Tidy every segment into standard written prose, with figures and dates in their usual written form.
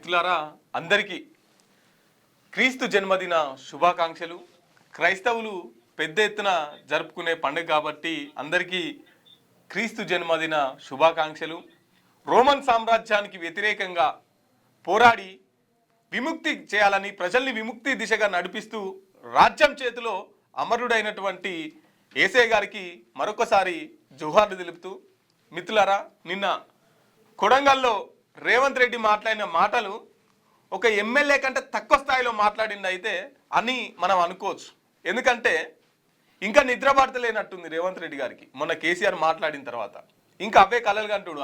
మిత్రులారా అందరికీ క్రీస్తు జన్మదిన శుభాకాంక్షలు. క్రైస్తవులు పెద్ద ఎత్తున జరుపుకునే పండుగ కాబట్టి అందరికీ క్రీస్తు జన్మదిన శుభాకాంక్షలు. రోమన్ సామ్రాజ్యానికి వ్యతిరేకంగా పోరాడి విముక్తి చేయాలని ప్రజల్ని విముక్తి దిశగా నడిపిస్తూ రాజ్యం చేతిలో అమరుడైనటువంటి యేసయ్య గారికి మరొకసారి జోహార్లు తెలుపుతూ మిత్రులారా, నిన్న కొడంగల్లో రేవంత్ రెడ్డి మాట్లాడిన మాటలు ఒక ఎమ్మెల్యే కంటే తక్కువ స్థాయిలో మాట్లాడింది అయితే అని మనం అనుకోవచ్చు. ఎందుకంటే ఇంకా నిద్రపడతలేనట్టుంది రేవంత్ రెడ్డి గారికి మొన్న కేసీఆర్ మాట్లాడిన తర్వాత. ఇంకా అవే కలలు కంటుడు.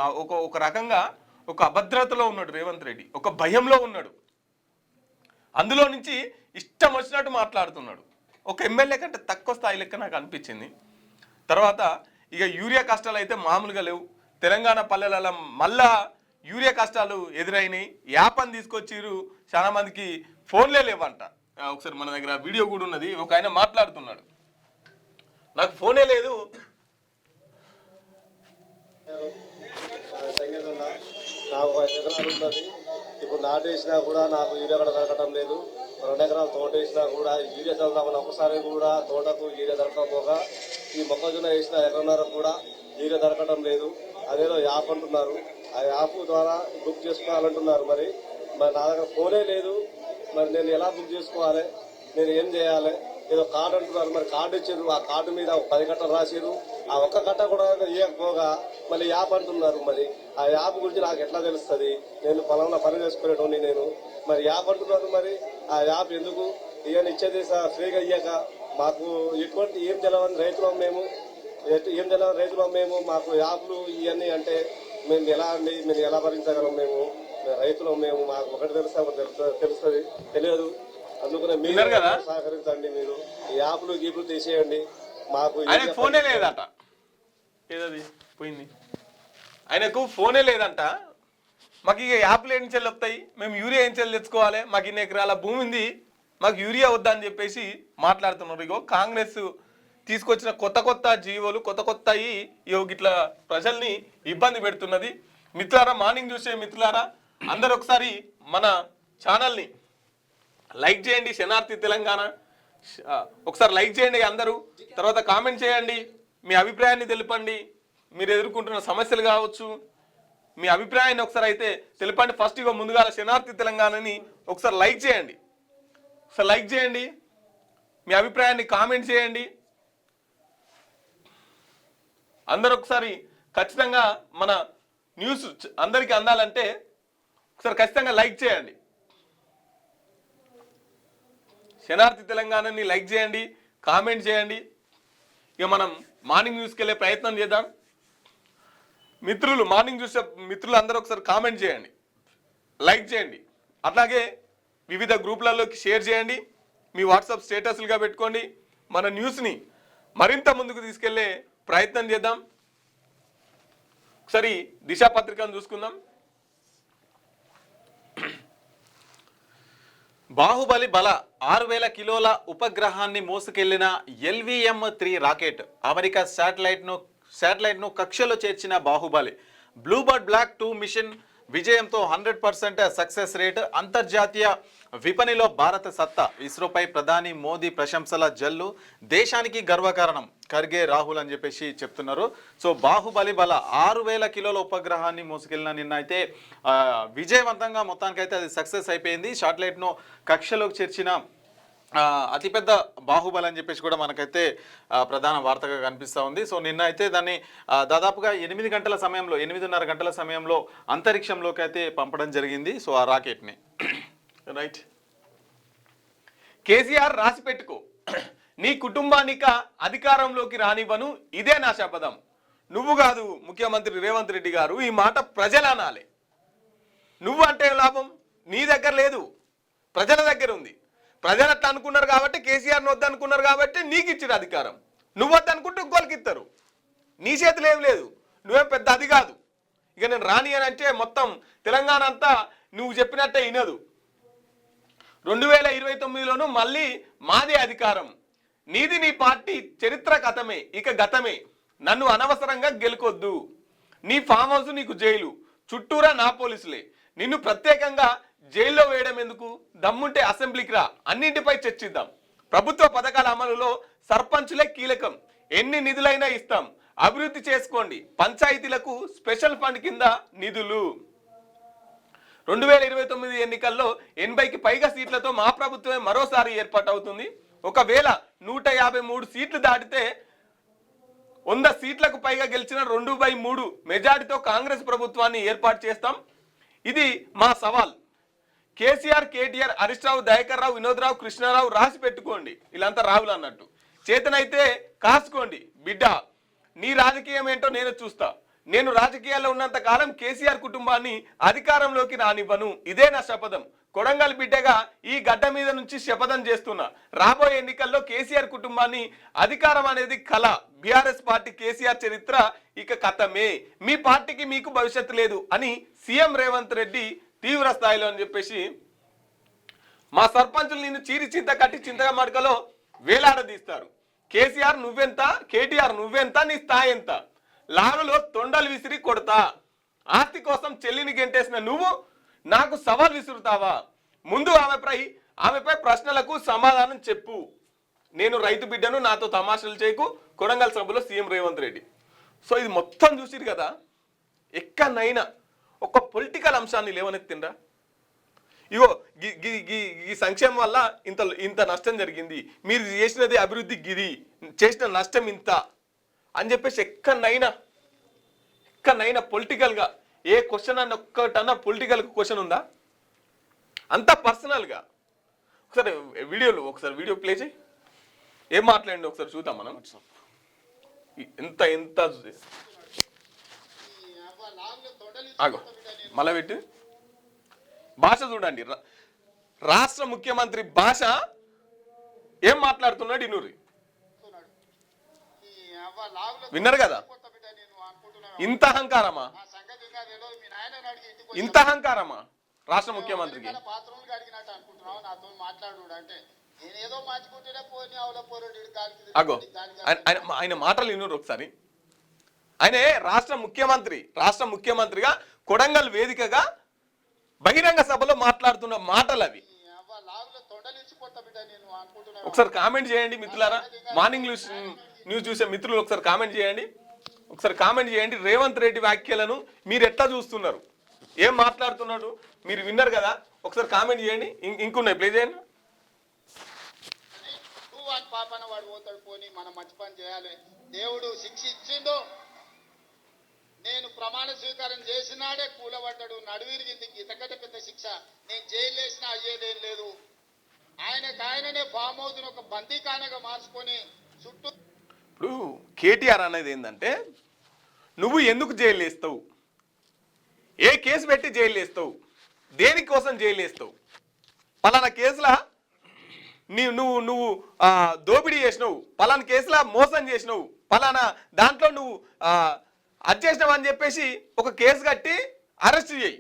ఒక రకంగా ఒక అభద్రతలో ఉన్నాడు రేవంత్ రెడ్డి, ఒక భయంలో ఉన్నాడు. అందులో నుంచి ఇష్టం వచ్చినట్టు మాట్లాడుతున్నాడు. ఒక ఎమ్మెల్యే కంటే తక్కువ స్థాయి లెక్క నాకు అనిపించింది. తర్వాత ఇక యూరియా కష్టాలు అయితే మామూలుగా లేవు. తెలంగాణ పల్లెలలో మళ్ళా యూరియా కష్టాలు ఎదురైనాయి. యాపని తీసుకొచ్చిరు, చాలా మందికి ఫోన్లే లేవంట. ఒకసారి మన దగ్గర వీడియో కూడా ఉన్నది. ఒక ఆయన మాట్లాడుతున్నాడు, నాకు ఫోనే లేదు. నాకు 5 ఎకరాలు ఉన్నది. ఇప్పుడు నాటేసినా కూడా నాకు యూరియా కూడా దొరకటం లేదు. 2 ఎకరాలు తోట వేసినా కూడా యూరియా చదువుతామని ఒకసారి కూడా తోటకు యూరియా దొరకకపోగా ఈ మొక్కజొన్న వేసిన ఎకరన్నర కూడా యూరియా దొరకటం లేదు. అదేదో యాప్ అంటున్నారు, ఆ యాప్ ద్వారా బుక్ చేసుకోవాలంటున్నారు. మరి నా దగ్గర ఫోనే లేదు. మరి నేను ఎలా బుక్ చేసుకోవాలి, నేను ఏం చేయాలి? ఏదో కార్డు అంటున్నారు, మరి కార్డు ఇచ్చారు, ఆ కార్డు మీద 10 కట్టలు రాసిరు. ఆ ఒక్క కట్ట కూడా ఇవ్వకపోగా మళ్ళీ యాప్ అంటున్నారు. మరి ఆ యాప్ గురించి నాకు ఎట్లా తెలుస్తుంది? నేను పలానా పని చేసుకునేటోని నేను. మరి యాప్ అంటున్నారు, మరి ఆ యాప్ ఎందుకు ఇవన్నీ ఇచ్చేది ఫ్రీగా ఇయ్యక మాకు ఎటువంటి ఏం తెలవని రైతులం మేము, ఏం తెలవని రైతులం మేము. మాకు యాప్లు ఇవన్నీ అంటే మేము ఎలా అండి, మేము ఎలా భరించగలం? మేము రైతులం, మేము మాకు ఒకటి తెలుస్తుంది తెలియదు. అందుకనే మీరు సహకరించండి. మీరు ఈ యాప్లు గీపులు తీసేయండి. మాకు ఫోనే లేదట, ఏదది పోయింది, ఆయనకు ఫోనే లేదంట. మాకు ఇక యాప్లు ఏం చెల్లి వస్తాయి, మేము యూరియా ఏం చెల్లి తెచ్చుకోవాలి, మాకు 2 ఎకరాల భూమి ఉంది, మాకు యూరియా వద్దని చెప్పేసి మాట్లాడుతున్నారు. ఇగో కాంగ్రెస్ తీసుకొచ్చిన కొత్త జీవోలు కొత్త ఇట్లా ప్రజల్ని ఇబ్బంది పెడుతున్నది. మిత్రులారా, మార్నింగ్ చూసే మిత్రులారా అందరు ఒకసారి మన ఛానల్ని లైక్ చేయండి. శనార్థి తెలంగాణ ఒకసారి లైక్ చేయండి అందరూ. తర్వాత కామెంట్ చేయండి, మీ అభిప్రాయాన్ని తెలపండి. మీరు ఎదుర్కొంటున్న సమస్యలు కావచ్చు, మీ అభిప్రాయాన్ని ఒకసారి అయితే తెలపండి. ఫస్ట్ ఇగో ముందుగా శనార్థి తెలంగాణని ఒకసారి లైక్ చేయండి. ఒకసారి లైక్ చేయండి, మీ అభిప్రాయాన్ని కామెంట్ చేయండి. అందరూ ఒకసారి ఖచ్చితంగా మన న్యూస్ అందరికీ అందాలంటే ఒకసారి ఖచ్చితంగా లైక్ చేయండి. శనార్థి తెలంగాణని లైక్ చేయండి, కామెంట్ చేయండి. ఇక మనం మార్నింగ్ న్యూస్కి వెళ్ళే ప్రయత్నం చేద్దాం. మిత్రులు మార్నింగ్ చూసే మిత్రులు అందరూ ఒకసారి కామెంట్ చేయండి, లైక్ చేయండి. అట్లాగే వివిధ గ్రూపులలోకి షేర్ చేయండి, మీ వాట్సాప్ స్టేటస్లుగా పెట్టుకోండి. మన న్యూస్ని మరింత ముందుకు తీసుకెళ్లే ప్రయత్నం చేద్దాం. ఒకసారి దిశా పత్రికను చూసుకుందాం. బాహుబలి బల 6000 కిలోల ఉపగ్రహాన్ని మోసుకెళ్లిన LVM-3 రాకెట్. అమెరికా శాటిలైట్ను కక్షలో చేర్చిన బాహుబలి. బ్లూబర్డ్ బ్లాక్ 2 మిషన్ విజయంతో 100% సక్సెస్ రేట్. అంతర్జాతీయ విపణిలో భారత సత్తా. ఇస్రోపై ప్రధాని మోదీ ప్రశంసల జల్లు. దేశానికి గర్వకారణం ఖర్గే రాహుల్ అని చెప్పేసి చెప్తున్నారు. సో బాహుబలి బల 6000 కిలోల ఉపగ్రహాన్ని మోసుకెళ్ళిన నిన్న అయితే విజయవంతంగా మొత్తానికైతే అది సక్సెస్ అయిపోయింది. శాటిలైట్ను కక్షలోకి చేర్చిన అతిపెద్ద బాహుబలి అని చెప్పేసి కూడా మనకైతే ప్రధాన వార్తగా కనిపిస్తూ ఉంది. సో నిన్న అయితే దాన్ని దాదాపుగా 8:30 గంటల సమయంలో అంతరిక్షంలోకి అయితే పంపడం జరిగింది. సో ఆ రాకెట్ని రైట్. కేసీఆర్ రాసి పెట్టుకో, నీ కుటుంబానిక అధికారంలోకి రానివ్వను, ఇదే నా శపథం. నువ్వు కాదు ముఖ్యమంత్రి రేవంత్ రెడ్డి గారు, ఈ మాట ప్రజలు అనాలి. నువ్వు అంటే లాభం, నీ దగ్గర లేదు, ప్రజల దగ్గర ఉంది. ప్రజలు అట్లా అనుకున్నారు కాబట్టి, కేసీఆర్ని వద్దనుకున్నారు కాబట్టి నీకు ఇచ్చిన అధికారం. నువ్వు వద్దనుకుంటే ఇంకోళ్ళకి ఇస్తారు, నీ చేతులు ఏం లేదు, నువ్వేం పెద్ద అది కాదు. ఇక నేను రాని అని అంటే మొత్తం తెలంగాణ అంతా నువ్వు చెప్పినట్టే వినదు. 2029లోనూ మళ్ళీ మాదే అధికారం, నీది నీ పార్టీ చరిత్ర కథమే, ఇక గతమే. నన్ను అనవసరంగా గెలుకొద్దు, నీ ఫామ్ హౌస్ నీకు జైలు, చుట్టూరా నా పోలీసులే, నిన్ను ప్రత్యేకంగా జైల్లో వేయడం ఎందుకు? దమ్ముంటే అసెంబ్లీకి రా, అన్నింటిపై చర్చిద్దాం. ప్రభుత్వ పథకాల అమలులో సర్పంచులే కీలకం, ఎన్ని నిధులైనా ఇస్తాం, అభివృద్ధి చేసుకోండి, పంచాయతీలకు స్పెషల్ ఫండ్ కింద నిధులు. 2029 ఎన్నికల్లో 80కి పైగా సీట్లతో మా ప్రభుత్వమే మరోసారి ఏర్పాటవుతుంది. ఒకవేళ 153 సీట్లు దాటితే 100 సీట్లకు పైగా గెలిచిన 2/3 మెజారిటీతో కాంగ్రెస్ ప్రభుత్వాన్ని ఏర్పాటు చేస్తాం. ఇది మా సవాల్. కేసీఆర్, కేటీఆర్, హరీష్ రావు, దయాకర్ రావు, వినోద్ రావు, కృష్ణారావు రాసి పెట్టుకోండి. వీళ్ళంతా రావులు అన్నట్టు. చేతనైతే కాసుకోండి బిడ్డ, నీ రాజకీయం ఏంటో నేను చూస్తా. నేను రాజకీయాల్లో ఉన్నంత కాలం కేసీఆర్ కుటుంబాన్ని అధికారంలోకి రానివ్వను. ఇదే నా శపథం. కొడంగల్ బిడ్డగా ఈ గడ్డ మీద నుంచి శపథం చేస్తున్నా. రాబోయే ఎన్నికల్లో కేసీఆర్ కుటుంబాన్ని అధికారం అనేది కళ. బీఆర్ఎస్ పార్టీ కేసీఆర్ చరిత్ర ఇక కథమే. మీ పార్టీకి మీకు భవిష్యత్తు లేదు అని సీఎం రేవంత్ రెడ్డి తీవ్ర స్థాయిలో అని చెప్పేసి మా సర్పంచులు నిన్ను చీరి చింత కట్టి చింతగా మడకలో వేలాడదీస్తారు. కేసీఆర్ నువ్వెంత, కేటీఆర్ నువ్వెంత, నీ స్థాయి ఎంత? లాగులో తొండలు విసిరి కొడతా. ఆస్తి కోసం చెల్లిని గెంటేసిన నువ్వు నాకు సవాల్ విసురుతావా? ముందు ఆమెపై ప్రశ్నలకు సమాధానం చెప్పు. నేను రైతు బిడ్డను, నాతో తమాషాలు చేయకు. కొడంగల్ సభలో సీఎం రేవంత్ రెడ్డి. సో ఇది మొత్తం చూసిరు కదా, ఎక్కడైనా ఒక పొలిటికల్ అంశాన్ని లేవనెత్తిండ్రా? ఇగో ఈ సంక్షేమం వల్ల ఇంత నష్టం జరిగింది, మీరు చేసినది అభివృద్ధి గిది, చేసిన నష్టం ఇంత అని చెప్పేసి ఎక్కడైనా పొలిటికల్గా ఏ క్వశ్చన్ అన్న ఒక్కటన్నా పొలిటికల్ క్వశ్చన్ ఉందా? అంతా పర్సనల్గా. ఒకసారి వీడియో ప్లే చేయి, ఏం మాట్లాడండి ఒకసారి చూద్దాం మనం. ఎంత ఆగో మళ్ళా పెట్టి భాష చూడండి. రాష్ట్ర ముఖ్యమంత్రి భాష ఏం మాట్లాడుతున్నాడు ఇనూరి. విన్నారు కదా? ఇంత అహంకారమా, ఇంత అహంకారమా రాష్ట్ర ముఖ్యమంత్రికి? అగో ఆయన మాటలు వినూరు ఒకసారి. ఆయనే రాష్ట్ర ముఖ్యమంత్రిగా కొడంగల్ వేదికగా బహిరంగ సభలో మాట్లాడుతున్న మాటలు అవి. ఒకసారి కామెంట్ చేయండి మిత్రులారా, మార్నింగ్ న్యూస్ చూసే మిత్రులు ఒకసారి కామెంట్ చేయండి. రేవంత్ రెడ్డి వ్యాఖ్యలను మీరు ఎట్లా చూస్తున్నారు, ఏం మాట్లాడుతున్నాడు మీరు విన్నారు కదా? ఒకసారి కామెంట్ చేయండి. ఇంకున్నాయి, ప్లే చేయండి. పాపన వాడు పోతాడు, పోని మనం మంచి పని చేయాలి. దేవుడు శిక్ష ఇచ్చిండు. నేను ప్రమాణ స్వీకారం చేసినాడే కూలబడ్డాడు, నడువిరిగింది. ఇంతకంటే పెద్ద శిక్ష నేను జైలు వేసినా అయ్యేదేం లేదు. ఆయననే ఫామ్ హౌస్ ఒక బందీఖానగా మార్చుకొని చుట్టూ. ఇప్పుడు కేటీఆర్ అనేది ఏంటంటే, నువ్వు ఎందుకు జైలు వేస్తావు, ఏ కేసు పెట్టి జైలు వేస్తావు, దేనికోసం జైలు వేస్తావు, పలానా కేసులా నువ్వు దోపిడీ చేసినావు, పలానా కేసులా మోసం చేసినావు, పలానా దాంట్లో నువ్వు అది చేసినావు అని చెప్పేసి ఒక కేసు కట్టి అరెస్ట్ చేయి.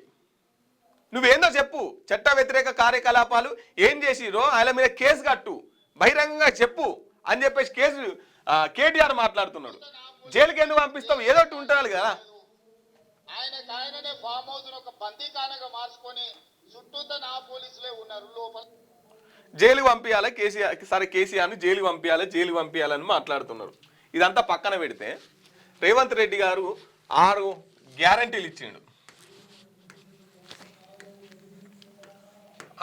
నువ్వేందో చెప్పు, చట్ట వ్యతిరేక కార్యకలాపాలు ఏం చేసిరో ఆయన మీద కేసు కట్టు, బహిరంగంగా చెప్పు అని చెప్పేసి కేటీఆర్ మాట్లాడుతున్నాడు. జైలుకి ఎందుకు పంపిస్తావు? ఏదో ఒకటి ఉంటాడు కదా. ఆయననే ఫామ్ హౌస్ ఒక బందీఖానగా మార్చుకొని చుట్టూతో నా పోలీసులే ఉన్నారు లోపల. జైలు పంపించాలి కేసీఆర్ని జైలు పంపించాలని మాట్లాడుతున్నారు. ఇదంతా పక్కన పెడితే రేవంత్ రెడ్డి గారు 6 గ్యారంటీలు ఇచ్చిండు.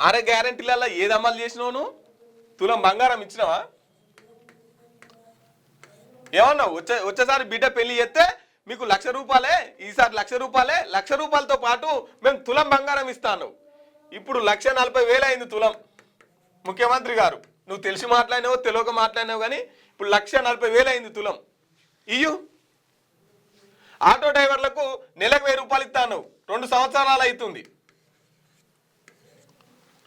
6 గ్యారంటీలలో ఏది అమలు చేసినావు? తులం బంగారం ఇచ్చినావా? ఏమన్నావు? వచ్చేసారి బిడ్డ పెళ్లి చేస్తే మీకు 1,00,000 రూపాయలే, ఈసారి 1,00,000 రూపాయలే, 1,00,000 రూపాయలతో పాటు మేము తులం బంగారం ఇస్తాను. ఇప్పుడు 1,40,000 అయింది తులం. ముఖ్యమంత్రి గారు, నువ్వు తెలిసి మాట్లాడినావు తెలియక మాట్లాడినావు కానీ ఇప్పుడు 1,40,000 అయింది తులం. ఇయ్యు. ఆటో డ్రైవర్లకు నెలకు 1,000 రూపాయలు ఇస్తాను. 2 సంవత్సరాలు అవుతుంది.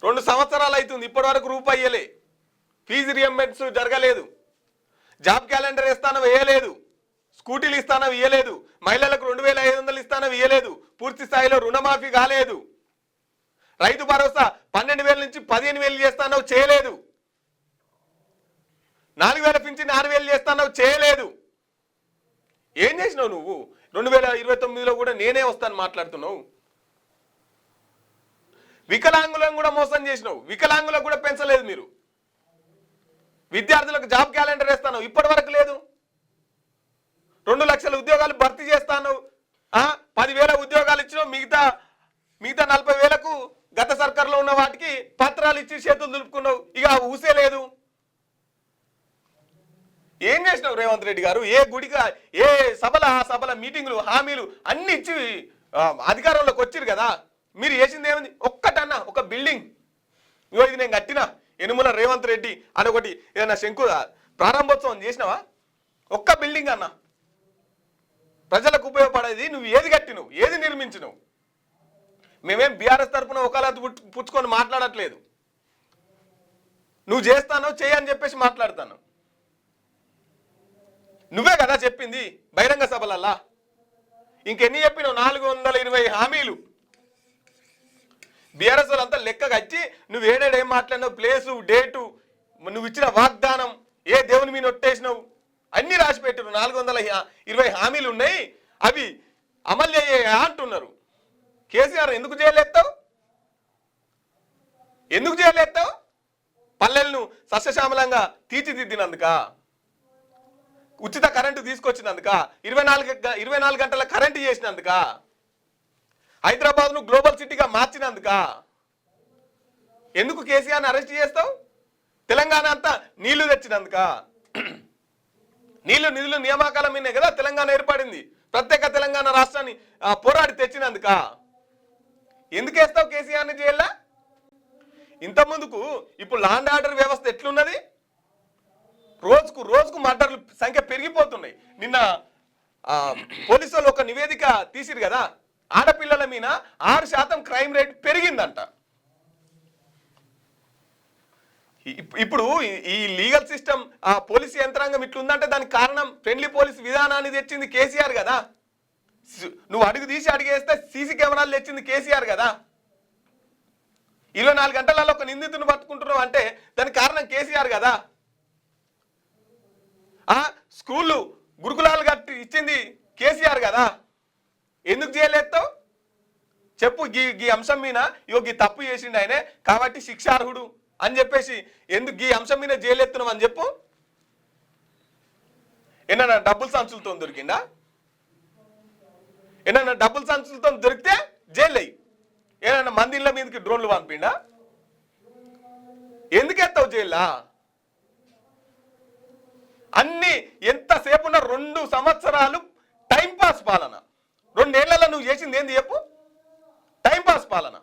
2 సంవత్సరాలు అవుతుంది, ఇప్పటి వరకు రూపాయి ఇయ్యలే. ఫీజు రియంబర్స్ జరగలేదు. జాబ్ క్యాలెండర్ ఇస్తానో వేయలేదు. స్కూటీలు ఇస్తానో ఇయ్యలేదు. మహిళలకు 2,500 ఇస్తానో ఇయ్యలేదు. పూర్తి స్థాయిలో రుణమాఫీ కాలేదు. రైతు భరోసా 12,000 నుంచి 15,000 చేస్తానో చేయలేదు. 4,000 నుంచి 6,000 చేస్తానో చేయలేదు. ఏం చేసినావు నువ్వు? 2029లో కూడా నేనే వస్తాను మాట్లాడుతున్నావు. వికలాంగులను కూడా మోసం చేసినావు, వికలాంగులకు కూడా పెంచలేదు మీరు. విద్యార్థులకు జాబ్ క్యాలెండర్ వేస్తాను, ఇప్పటి వరకు లేదు. 2 లక్షల ఉద్యోగాలు భర్తీ చేస్తాను, 10,000 ఉద్యోగాలు ఇచ్చినావు, మిగతా 40,000కు గత సర్కార్లో ఉన్న వాటికి పత్రాలు ఇచ్చి చేతులు దులుపుకున్నావు. ఇక ఊసే లేదు. ఏం చేసినావు రేవంత్ రెడ్డి గారు? ఏ గుడిగా ఏ ఆ సభల మీటింగులు హామీలు అన్ని ఇచ్చి అధికారంలోకి వచ్చిరు కదా. మీరు చేసింది ఏముంది? ఒక్కటన్నా ఒక బిల్డింగ్ ఇగో ఇది నేను కట్టినా యనుమల రేవంత్ రెడ్డి అని ఒకటి ఏదన్నా ప్రారంభోత్సవం చేసినావా? ఒక్క బిల్డింగ్ అన్నా ప్రజలకు ఉపయోగపడేది నువ్వు ఏది కట్టినవు, ఏది నిర్మించినవు? మేమేం బీఆర్ఎస్ తరఫున ఒకలా పుచ్చుకొని మాట్లాడట్లేదు. నువ్వు చేస్తానో చేయని చెప్పేసి మాట్లాడతాను. నువ్వే కదా చెప్పింది బహిరంగ సభలల్లా. ఇంకెన్ని చెప్పినావు? 420 హామీలు. బీఆర్ఎస్ వాళ్ళంతా లెక్క కచ్చి నువ్వు ఏడేడేం మాట్లాడినావు, ప్లేసు డేటు, నువ్వు ఇచ్చిన వాగ్దానం, ఏ దేవుని మీద ఒట్టేసినావు అన్ని రాసి పెట్టారు. 420 హామీలు ఉన్నాయి, అవి అమలు చేయ అంటున్నారు. కేసీఆర్ ఎందుకు చేయలేస్తావు? ఎందుకు చేయలేస్తావు? పల్లెలను సస్యశ్యామలంగా తీర్చిదిద్దినందుక, ఉచిత కరెంటు తీసుకొచ్చినందుక, 24 గంటల కరెంటు చేసినందుక, హైదరాబాద్ను గ్లోబల్ సిటీగా మార్చినందుక. ఎందుకు కేసీఆర్ని అరెస్ట్ చేస్తావు? తెలంగాణ అంతా నీళ్లు తెచ్చినందుక. నిధులు నియామకాల మీదే కదా తెలంగాణ ఏర్పడింది. ప్రత్యేక తెలంగాణ రాష్ట్రాన్ని పోరాడి తెచ్చినందుక. ఎందుకు వేస్తావు కేసీఆర్ని జైల్లో? ఇంత ముందుకు ఇప్పుడు లాండ్ ఆర్డర్ వ్యవస్థ ఎట్లున్నది? రోజుకు మర్డర్లు సంఖ్య పెరిగిపోతున్నాయి. నిన్న పోలీసు వాళ్ళు ఒక నివేదిక తీసిరు కదా, ఆడపిల్లల మీద 6% క్రైమ్ రేట్ పెరిగిందంట. ఇప్పుడు ఈ లీగల్ సిస్టమ్, ఆ పోలీసు యంత్రాంగం ఇట్లుందంటే దానికి కారణం ఫ్రెండ్లీ పోలీస్ విధానాన్ని తెచ్చింది కేసీఆర్ కదా. నువ్వు అడుగు తీసి అడిగేస్తే సీసీ కెమెరాలు తెచ్చింది కేసీఆర్ కదా. 24 గంటలలో ఒక నిందితుని పట్టుకుంటున్నావు అంటే దానికి కారణం కేసీఆర్ కదా. స్కూళ్ళు గురుకులాలు కట్టి ఇచ్చింది కేసీఆర్ కదా. ఎందుకు చేయలేస్తావు చెప్పు? ఈ అంశం మీద ఈ తప్పు చేసిండు ఆయనే కాబట్టి శిక్షార్హుడు అని చెప్పేసి ఎందుకు ఈ అంశం మీద జైలెత్తున్నావు అని చెప్పు. ఏమన్నా డబ్బులు సంచులతో దొరికిందా? ఏమన్నా డబ్బులు సంచులతో దొరికితే జైలు అయ్యి, ఏమన్నా మందిళ్ళ మీదకి డ్రోన్లు పంపిండా? ఎందుకెత్తావు జైల్లా? అన్ని ఎంతసేపు ఉన్న 2 సంవత్సరాలు టైంపాస్ పాలన. 2 ఏళ్లలో నువ్వు చేసింది ఏంది చెప్పు? టైంపాస్ పాలన.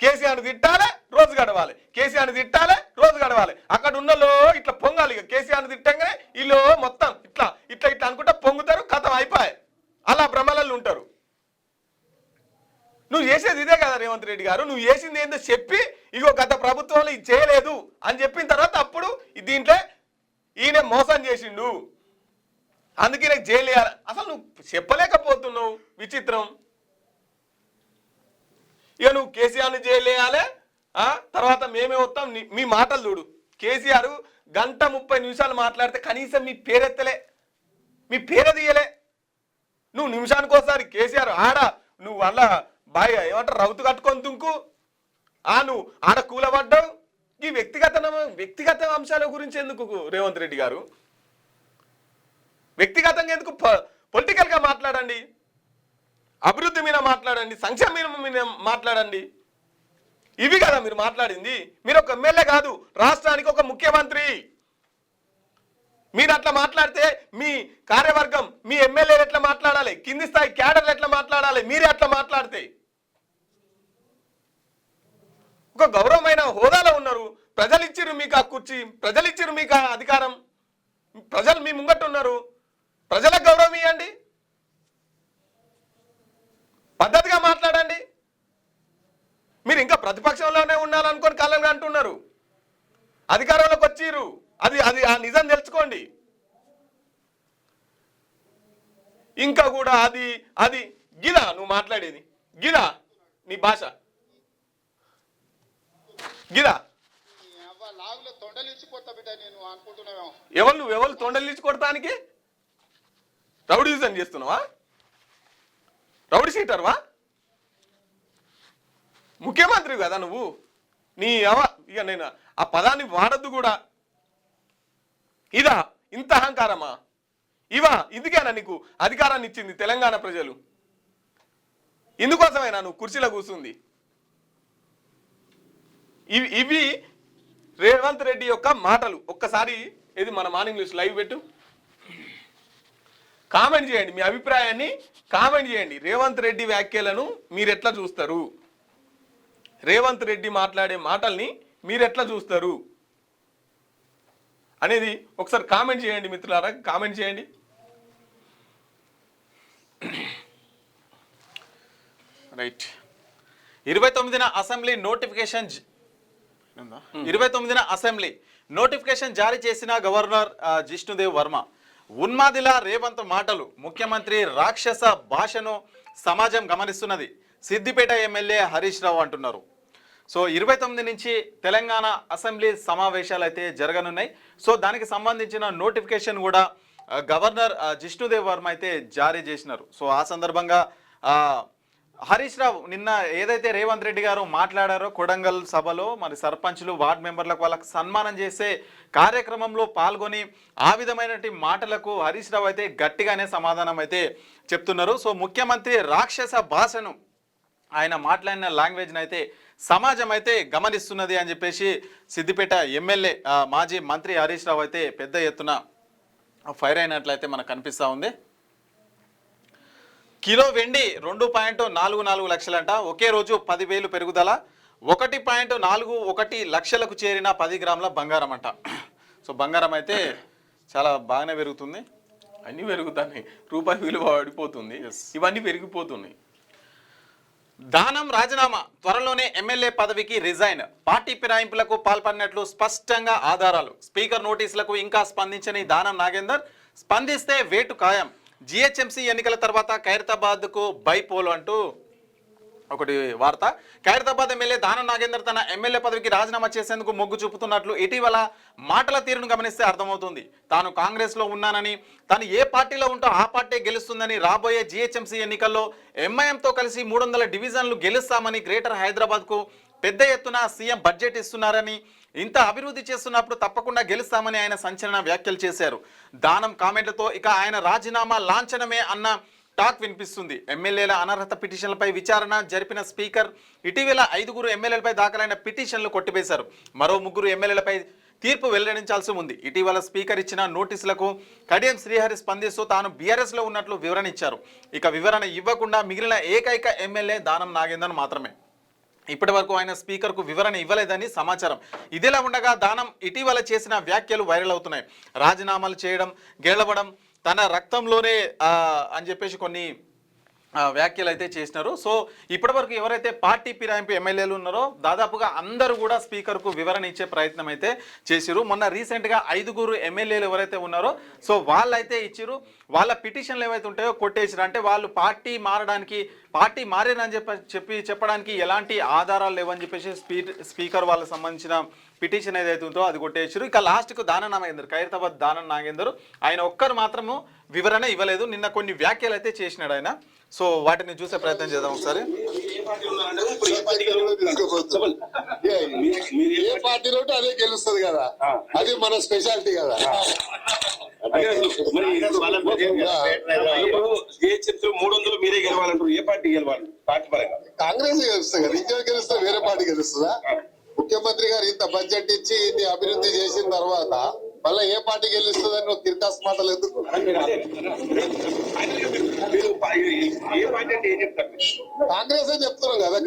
కేసీఆర్ని తిట్టాలి, రోజు గడవాలి. కేసీఆర్ని తిట్టాలి, రోజు గడవాలి. అక్కడ ఉన్నలో ఇట్లా పొంగాలి. ఇక కేసీఆర్ని తిట్టంగానే వీళ్ళు మొత్తం ఇట్లా ఇట్లా ఇట్లా అనుకుంటా పొంగుతారు, కథం అయిపోయాయి. అలా భ్రమలలో ఉంటారు. నువ్వు చేసేది ఇదే కదా రేవంత్ రెడ్డి గారు. నువ్వు చేసింది ఏందో చెప్పి ఇగో గత ప్రభుత్వంలో ఇది చేయలేదు అని చెప్పిన తర్వాత అప్పుడు దీంట్లో ఈయన మోసం చేసిండు అందుకే నాకు జైలు వేయాలి. అసలు నువ్వు చెప్పలేకపోతున్నావు. విచిత్రం. ఇక నువ్వు కేసీఆర్ని జైలు వేయాలి, తర్వాత మేమే వస్తాం. మీ మాటలు చూడు. కేసీఆర్ 1:30 మాట్లాడితే కనీసం మీ పేరెత్తలే, మీ పేరు తీయలే. నువ్వు నిమిషానికి ఒకసారి కేసీఆర్ నువ్వు అలా బాయ్ ఏమంటారు రౌతు కట్టుకొని దుంకు, నువ్వు ఆడ కూలబడ్డావు. ఈ వ్యక్తిగత అంశాల గురించి ఎందుకు రేవంత్ రెడ్డి గారు? వ్యక్తిగతంగా ఎందుకు? పొలిటికల్గా మాట్లాడండి, అభివృద్ధి మీద మాట్లాడండి, సంక్షేమం మీద మాట్లాడండి. ఇవి కదా మీరు మాట్లాడింది. మీరు ఒక ఎమ్మెల్యే కాదు, రాష్ట్రానికి ఒక ముఖ్యమంత్రి. మీరు అట్లా మాట్లాడితే మీ కార్యవర్గం, మీ ఎమ్మెల్యేలు ఎట్లా మాట్లాడాలి, కింది స్థాయి క్యాడర్లు ఎట్లా మాట్లాడాలి? మీరే అట్లా మాట్లాడితే ఒక గౌరవమైన హోదాలో ఉన్నారు. ప్రజలు ఇచ్చిర్రు మీకు ఆ కుర్చీ, ప్రజలు ఇచ్చిర్రు మీకు ఆ అధికారం, ప్రజలు మీ ముంగట్టు ఉన్నారు. ప్రజలకు గౌరవం ఇవ్వండి, పద్ధతిగా మాట్లాడండి. మీరు ఇంకా ప్రతిపక్షంలోనే ఉండాలనుకొని కళ్ళని అంటున్నారు. అధికారంలోకి వచ్చిర్రు, అది ఆ నిజం తెలుసుకోండి. ఇంకా కూడా అది గిదా నువ్వు మాట్లాడేది? గిదా నీ భాష? గిదా ఎవరు తొండలిచ్చి కొడతానికి? రౌడీజం చేస్తున్నావా? రౌడీ సీటర్వా? ముఖ్యమంత్రి కదా నువ్వు. ఇక నేను ఆ పదాన్ని వాడద్దు కూడా. ఇదా ఇంత అహంకారమా? ఇందుకేనా నీకు అధికారాన్ని ఇచ్చింది తెలంగాణ ప్రజలు? ఇందుకోసమైనా నువ్వు కుర్చీలో కూర్చుంది? ఇవి రేవంత్ రెడ్డి యొక్క మాటలు. ఒక్కసారి ఇది మన మార్నింగ్ న్యూస్ లైవ్ పెట్టు, కామెంట్ చేయండి, మీ అభిప్రాయాన్ని కామెంట్ చేయండి. రేవంత్ రెడ్డి వ్యాఖ్యలను మీరెట్లా చూస్తారు? రేవంత్ రెడ్డి మాట్లాడే మాటల్ని మీరెట్లా చూస్తారు అనేది ఒకసారి కామెంట్ చేయండి మిత్రులారా, కామెంట్ చేయండి. రైట్. 29న అసెంబ్లీ నోటిఫికేషన్ 29న అసెంబ్లీ నోటిఫికేషన్ జారీ చేసిన గవర్నర్ జిష్ణుదేవ్ వర్మ. ఉన్మాదిల రేవంత్ మాటలు, ముఖ్యమంత్రి రాక్షస భాషను సమాజం గమనిస్తున్నది, సిద్దిపేట ఎమ్మెల్యే హరీష్ రావు అంటున్నారు. సో 29 నుంచి తెలంగాణ అసెంబ్లీ సమావేశాలు అయితే జరగనున్నాయి. సో దానికి సంబంధించిన నోటిఫికేషన్ కూడా గవర్నర్ జిష్ణుదేవ్ వర్మ అయితే జారీ చేసినారు. సో ఆ సందర్భంగా హరీష్ రావు నిన్న ఏదైతే రేవంత్ రెడ్డి గారు మాట్లాడారో కొడంగల్ సభలో మరి సర్పంచులు వార్డు మెంబర్లకు వాళ్ళకి సన్మానం చేసే కార్యక్రమంలో పాల్గొని ఆ విధమైనటువంటి మాటలకు హరీష్ రావు అయితే గట్టిగానే సమాధానం అయితే చెప్తున్నారు. సో ముఖ్యమంత్రి రాక్షస భాషను, ఆయన మాట్లాడిన లాంగ్వేజ్ని అయితే సమాజం అయితే గమనిస్తున్నది అని చెప్పేసి సిద్దిపేట ఎమ్మెల్యే మాజీ మంత్రి హరీష్ రావు అయితే పెద్ద ఎత్తున ఫైర్ అయినట్లయితే మనకు కనిపిస్తూ ఉంది. కిలో వెండి 2.44 లక్షలంట. ఒకే రోజు 10,000 పెరుగుదల. 1.41 లక్షలకు చేరిన 10 గ్రాముల బంగారం అంట. సో బంగారం అయితే చాలా బాగానే పెరుగుతుంది. అన్నీ పెరుగుతున్నాయి, రూపాయి విలువ పడిపోతుంది, ఇవన్నీ పెరిగిపోతున్నాయి. దానం రాజీనామా, త్వరలోనే ఎమ్మెల్యే పదవికి రిజైన్, పార్టీ ఫిరాయింపులకు పాల్పడినట్లు స్పష్టంగా ఆధారాలు. స్పీకర్ నోటీసులకు ఇంకా స్పందించని దానం నాగేందర్, స్పందిస్తే వేటు ఖాయం. జిహెచ్ఎంసీ ఎన్నికల తర్వాత ఖైరతాబాద్కు బైపోల్ అంటూ ఒకటి వార్త. ఖైరతాబాద్ ఎమ్మెల్యే దానం నాగేందర్ తన ఎమ్మెల్యే పదవికి రాజీనామా చేసేందుకు మొగ్గు చూపుతున్నట్లు ఇటీవల మాటల తీరును గమనిస్తే అర్థమవుతుంది. తాను కాంగ్రెస్లో ఉన్నానని, తాను ఏ పార్టీలో ఉంటో ఆ పార్టీ గెలుస్తుందని, రాబోయే జిహెచ్ఎంసీ ఎన్నికల్లో ఎంఐఎంతో కలిసి 300 డివిజన్లు గెలుస్తామని, గ్రేటర్ హైదరాబాద్కు పెద్ద ఎత్తున సీఎం బడ్జెట్ ఇస్తున్నారని, ఇంత అభివృద్ధి చేస్తున్నప్పుడు తప్పకుండా గెలుస్తామని ఆయన సంచలన వ్యాఖ్యలు చేశారు. దానం కామెంట్లతో ఇక ఆయన రాజీనామా లాంఛనమే అన్న టాక్ వినిపిస్తుంది. ఎమ్మెల్యేల అనర్హత పిటిషన్లపై విచారణ జరిపిన స్పీకర్ ఇటీవల 5 ఎమ్మెల్యేలపై దాఖలైన పిటిషన్లు కొట్టివేశారు. మరో 3 ఎమ్మెల్యేలపై తీర్పు వెల్లడించాల్సి ఉంది. ఇటీవల స్పీకర్ ఇచ్చిన నోటీసులకు కడియం శ్రీహరి స్పందిస్తూ తాను బీఆర్ఎస్లో ఉన్నట్లు వివరణ ఇచ్చారు. ఇక వివరణ ఇవ్వకుండా మిగిలిన ఏకైక ఎమ్మెల్యే దానం నాగేందర్ మాత్రమే. ఇప్పటి వరకు ఆయన స్పీకర్కు వివరణ ఇవ్వలేదని సమాచారం. ఇదిలా ఉండగా దానం ఇటీవల చేసిన వ్యాఖ్యలు వైరల్ అవుతున్నాయి. రాజీనామాలు చేయడం, గెలవడం తన రక్తంలోనే అని చెప్పేసి కొన్ని వ్యాఖ్యలు అయితే చేసినారు. సో ఇప్పటి వరకు ఎవరైతే పార్టీ ఫిరాయింపు ఎమ్మెల్యేలు ఉన్నారో దాదాపుగా అందరూ కూడా స్పీకర్కు వివరణ ఇచ్చే ప్రయత్నం అయితే చేసిరు. మొన్న రీసెంట్గా 5 ఎమ్మెల్యేలు ఎవరైతే ఉన్నారో సో వాళ్ళైతే ఇచ్చిరు. వాళ్ళ పిటిషన్లు ఏవైతే ఉంటాయో కొట్టేసిరు. అంటే వాళ్ళు పార్టీ మారేనని చెప్పడానికి ఎలాంటి ఆధారాలు లేవని చెప్పేసి స్పీకర్ వాళ్ళకి సంబంధించిన పిటిషన్ ఏదైతే ఉందో అది కొట్టేసారు. ఇక లాస్ట్కు దానం నాగేందర్, ఖైరతాబాద్ దానం నాగేందర్ ఆయన ఒక్కరు మాత్రము వివరణ ఇవ్వలేదు. నిన్న కొన్ని వ్యాఖ్యలు అయితే చేసినాడు ఆయన. సో వాటిని చూసే ప్రయత్నం చేద్దాం ఒకసారి. ఏ పార్టీలో అదే గెలుస్తుంది కదా, అది మన స్పెషాలిటీ కదా. మీరే గెలవాలంటారు, ఏ పార్టీ గెలవాలి? పార్టీ పరంగా కాంగ్రెస్ గెలుస్తుంది కదా, ఇంకే గెలుస్తా వేరే పార్టీ గెలుస్తుందా? ముఖ్యమంత్రి గారు ఇంత బడ్జెట్ ఇచ్చి ఇన్ని అభివృద్ధి చేసిన తర్వాత మళ్ళీ ఏ పార్టీ గెలుస్తుందని ఒక కిర్కాస్ మాటలు ఎందుకు? కాంగ్రెస్ చెప్తున్నాం కదా,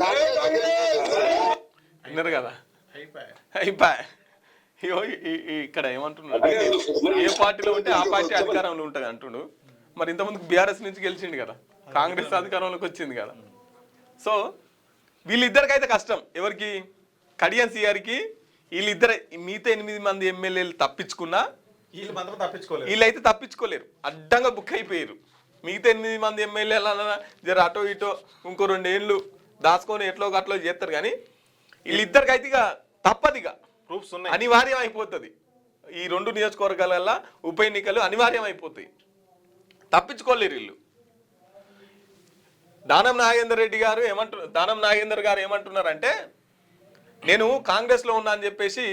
విన్నారు కదా, అయిపోయి ఇక్కడ ఏమంటున్నాడు, ఏ పార్టీలో ఉంటే ఆ పార్టీ అధికారంలో ఉంటుంది అంటుడు. మరి ఇంతకుముందు బీఆర్ఎస్ నుంచి గెలిచిండు కదా, కాంగ్రెస్ అధికారంలోకి వచ్చింది కదా. సో వీళ్ళిద్దరికైతే కష్టం. ఎవరికి? కడియం సిఆర్కి. వీళ్ళిద్దరు మిగతా 8 మంది ఎమ్మెల్యేలు తప్పించుకున్నా వీళ్ళైతే తప్పించుకోలేరు, అడ్డంగా బుక్ అయిపోయారు. మిగతా 8 మంది ఎమ్మెల్యేలు అన్న జర అటో ఇటో ఇంకో 2 ఏళ్ళు దాచుకొని ఎట్లో అట్లో చేస్తారు. కానీ వీళ్ళిద్దరికైతే ఇక తప్పదిగా ప్రూఫ్స్ ఉన్నాయి, అనివార్యం అయిపోతుంది. ఈ 2 నియోజకవర్గాల ఉప ఎన్నికలు అనివార్యం అయిపోతాయి, తప్పించుకోలేరు వీళ్ళు. దానం నాగేందర్ గారు ఏమంటున్నారంటే నేను కాంగ్రెస్లో ఉన్నా అని చెప్పేసి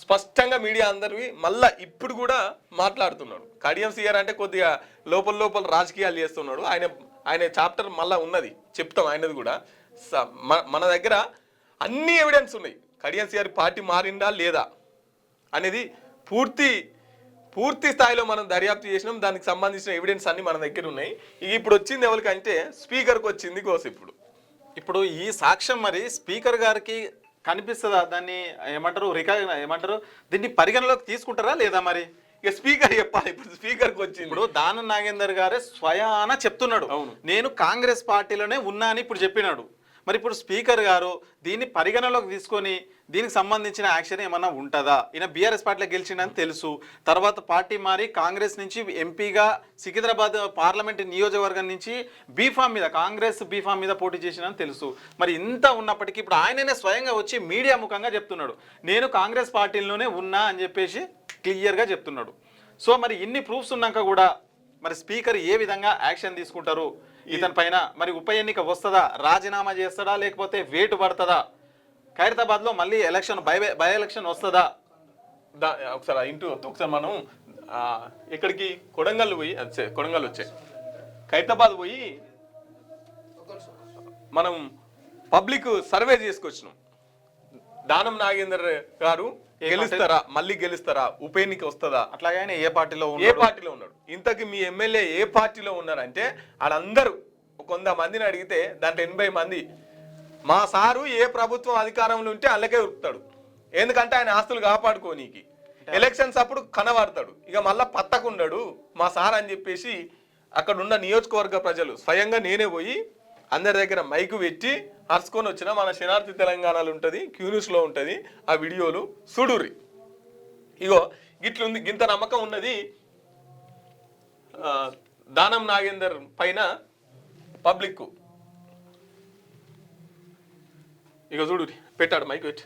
స్పష్టంగా మీడియా అందరివి మళ్ళా ఇప్పుడు కూడా మాట్లాడుతున్నాడు. కడియం సీఆర్ అంటే కొద్దిగా లోపల రాజకీయాలు చేస్తున్నాడు. ఆయన చాప్టర్ మళ్ళా ఉన్నది, చెప్తాం ఆయనది కూడా. మన దగ్గర అన్ని ఎవిడెన్స్ ఉన్నాయి. కడియం సీఆర్ పార్టీ మారిందా లేదా అనేది పూర్తి స్థాయిలో మనం దర్యాప్తు చేసినాం. దానికి సంబంధించిన ఎవిడెన్స్ అన్ని మన దగ్గర ఉన్నాయి. ఇప్పుడు వచ్చింది ఎవరికంటే స్పీకర్కి వచ్చింది గోస్. ఇప్పుడు ఈ సాక్ష్యం మరి స్పీకర్ గారికి కనిపిస్తుందా? దాన్ని ఏమంటారు దీన్ని పరిగణలోకి తీసుకుంటారా లేదా? మరి ఇక స్పీకర్ చెప్పాలి. ఇప్పుడు స్పీకర్కి వచ్చింది. ఇప్పుడు దానం నాగేందర్ గారే స్వయాన చెప్తున్నాడు, నేను కాంగ్రెస్ పార్టీలోనే ఉన్నా అని ఇప్పుడు చెప్పినాడు. మరి ఇప్పుడు స్పీకర్ గారు దీన్ని పరిగణలోకి తీసుకొని దీనికి సంబంధించిన యాక్షన్ ఏమన్నా ఉంటుందా? ఈయన బీఆర్ఎస్ పార్టీలో గెలిచిండని తెలుసు, తర్వాత పార్టీ మారి కాంగ్రెస్ నుంచి ఎంపీగా సికింద్రాబాద్ పార్లమెంట్ నియోజకవర్గం నుంచి కాంగ్రెస్ బీఫామ్ మీద పోటీ చేసిందని తెలుసు. మరి ఇంత ఉన్నప్పటికీ ఇప్పుడు ఆయననే స్వయంగా వచ్చి మీడియా ముఖంగా చెప్తున్నాడు, నేను కాంగ్రెస్ పార్టీలోనే ఉన్నా అని చెప్పేసి క్లియర్గా చెప్తున్నాడు. సో మరి ఇన్ని ప్రూఫ్స్ ఉన్నాక కూడా మరి స్పీకర్ ఏ విధంగా యాక్షన్ తీసుకుంటారు ఇతని పైన? మరి ఉప ఎన్నిక వస్తుందా, రాజీనామా చేస్తాడా, లేకపోతే వేటు పడుతుందా? ఖైరతాబాద్లో మళ్ళీ ఎలక్షన్ బై ఎలక్షన్ వస్తుందా? ఒకసారి మనం ఇక్కడికి కొడంగల్ వచ్చాయి, ఖైరతాబాద్ పోయి మనం పబ్లిక్ సర్వే చేసుకొచ్చినాం. దానం నాగేందర్ గారు మళ్ళీ గెలుస్తారా, ఉప ఎన్నిక వస్తుందా, అట్లాగే ఏ పార్టీలో ఉన్నాడు, ఇంతకి మీ ఎమ్మెల్యే ఏ పార్టీలో ఉన్నారంటే వాళ్ళందరూ 100 మందిని అడిగితే దాంట్లో 80 మంది మా సారు ఏ ప్రభుత్వం అధికారంలో ఉంటే అందుకే ఉరుకుతాడు. ఎందుకంటే ఆయన ఆస్తులు కాపాడుకోనీకి ఎలక్షన్స్ అప్పుడు కనబడతాడు. ఇక మళ్ళా పత్తకుండడు మా సార్ అని చెప్పేసి అక్కడ ఉన్న నియోజకవర్గ ప్రజలు స్వయంగా నేనే పోయి అందరి దగ్గర మైకు పెట్టి అరుచుకొని వచ్చిన మన శనార్థి తెలంగాణలో ఉంటుంది, క్యూన్యూస్లో ఉంటుంది ఆ వీడియోలు చూడుర్రి. ఇగో గిట్లుంది, గింత నమ్మకం ఉన్నది దానం నాగేందర్ పైన పబ్లిక్. ఇక చూడు, పెట్టాడు మైకు పెట్టి.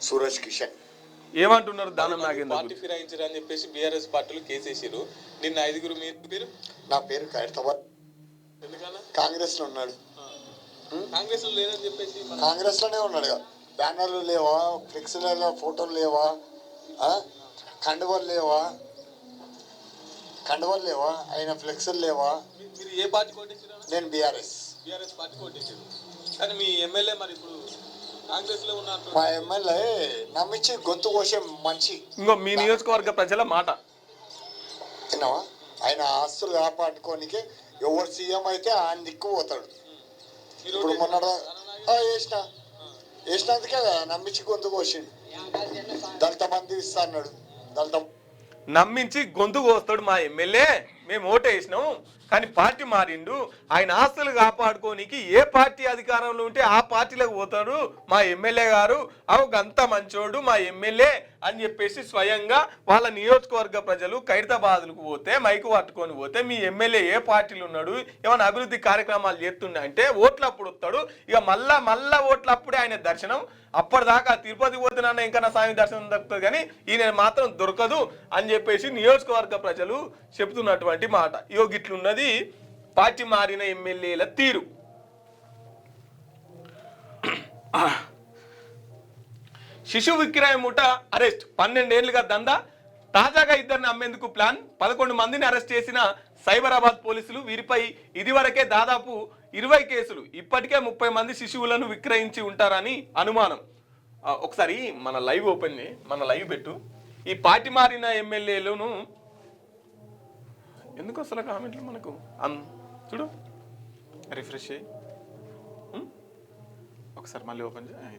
సూరజ్ కిషన్ ఏమంటున్నారు దానం నాగేందర్? పార్టీ ఫిరాయించారు అని చెప్పేసి బీఆర్ఎస్ పార్టీలు కేసేసారు. నిన్న 5 మీరు నా పేరు ఖైరతాబాద్, ఎందుకన్నా కాంగ్రెస్ లో ఉన్నాడు. కాంగ్రెస్ లో లేదని చెప్పేసి కాంగ్రెస్ లోనే ఉన్నాడు. బ్యానర్లు లేవా, ఫ్లెక్సీల ఫోటోలు లేవా, కండువలు లేవా, ఆయన ఫ్లెక్సీలు లేవా? మీరు ఏ పార్టీ కోటేసారు? నేను బీఆర్ఎస్ పార్టీ కోటేసారు. కానీ మీ ఎమ్మెల్యే మరి ఇప్పుడు కాంగ్రెస్ లో ఉన్నారు. మా ఎమ్మెల్యే నమ్మించి గొంతు కోసే మనిషి. ఇంకో మీ నియోజకవర్గ ప్రజల మాట విన్నావా? ఆయన ఆస్తులు కాపాడుకోనికి ఎవరు సీఎం అయితే ఆయన దిక్కు పోతాడు. ఇప్పుడు మొన్న వేసినందుకే నమ్మించి గొంతు కోసిండు. దళిత మంది ఇస్తా అన్నాడు. నమ్మించి గొంతు కోస్తాడు మా ఎమ్మెల్యే. మేము ఓటేసినాం కానీ పార్టీ మారిండు. ఆయన ఆస్తులు కాపాడుకోనికి ఏ పార్టీ అధికారంలో ఉంటే ఆ పార్టీలకు పోతాడు మా ఎమ్మెల్యే గారు. అంత మంచోడు మా ఎమ్మెల్యే అని చెప్పేసి స్వయంగా వాళ్ళ నియోజకవర్గ ప్రజలు ఖైరతాబాద్కు పోతే మైకు పట్టుకొని పోతే మీ ఎమ్మెల్యే ఏ పార్టీలు ఉన్నాడు, ఏమైనా అభివృద్ధి కార్యక్రమాలు చేస్తుండే అంటే ఓట్లప్పుడు వస్తాడు. ఇక మళ్ళా ఓట్లప్పుడే ఆయన దర్శనం. అప్పటిదాకా తిరుపతి పోతున్నాన్న ఇంకా నా స్వామి దర్శనం దొరుకుతుంది కానీ ఈయన మాత్రం దొరకదు అని చెప్పేసి నియోజకవర్గ ప్రజలు చెప్తున్నటువంటి మాట. ఇగో గిట్లున్నది పార్టీ మారిన ఎమ్మెల్యేల తీరు. శిశు విక్రయ ముఠ అరెస్ట్, 12 ఏళ్లుగా దందా. తాజాగా 2 అమ్మేందుకు ప్లాన్. 11 మందిని అరెస్ట్ చేసిన సైబరాబాద్ పోలీసులు. వీరిపై ఇదివరకే దాదాపు 20 కేసులు. ఇప్పటికే 30 మంది శిశువులను విక్రయించి ఉంటారని అనుమానం. ఒకసారి మన లైవ్ పెట్టు. ఈ పార్టీ మారిన ఎమ్మెల్యేలను ఎందుకు అసలు కామెంట్లు మనకు చూడు, రిఫ్రెష్ చేయి ఒకసారి, మళ్ళీ ఓపెన్ చేయి.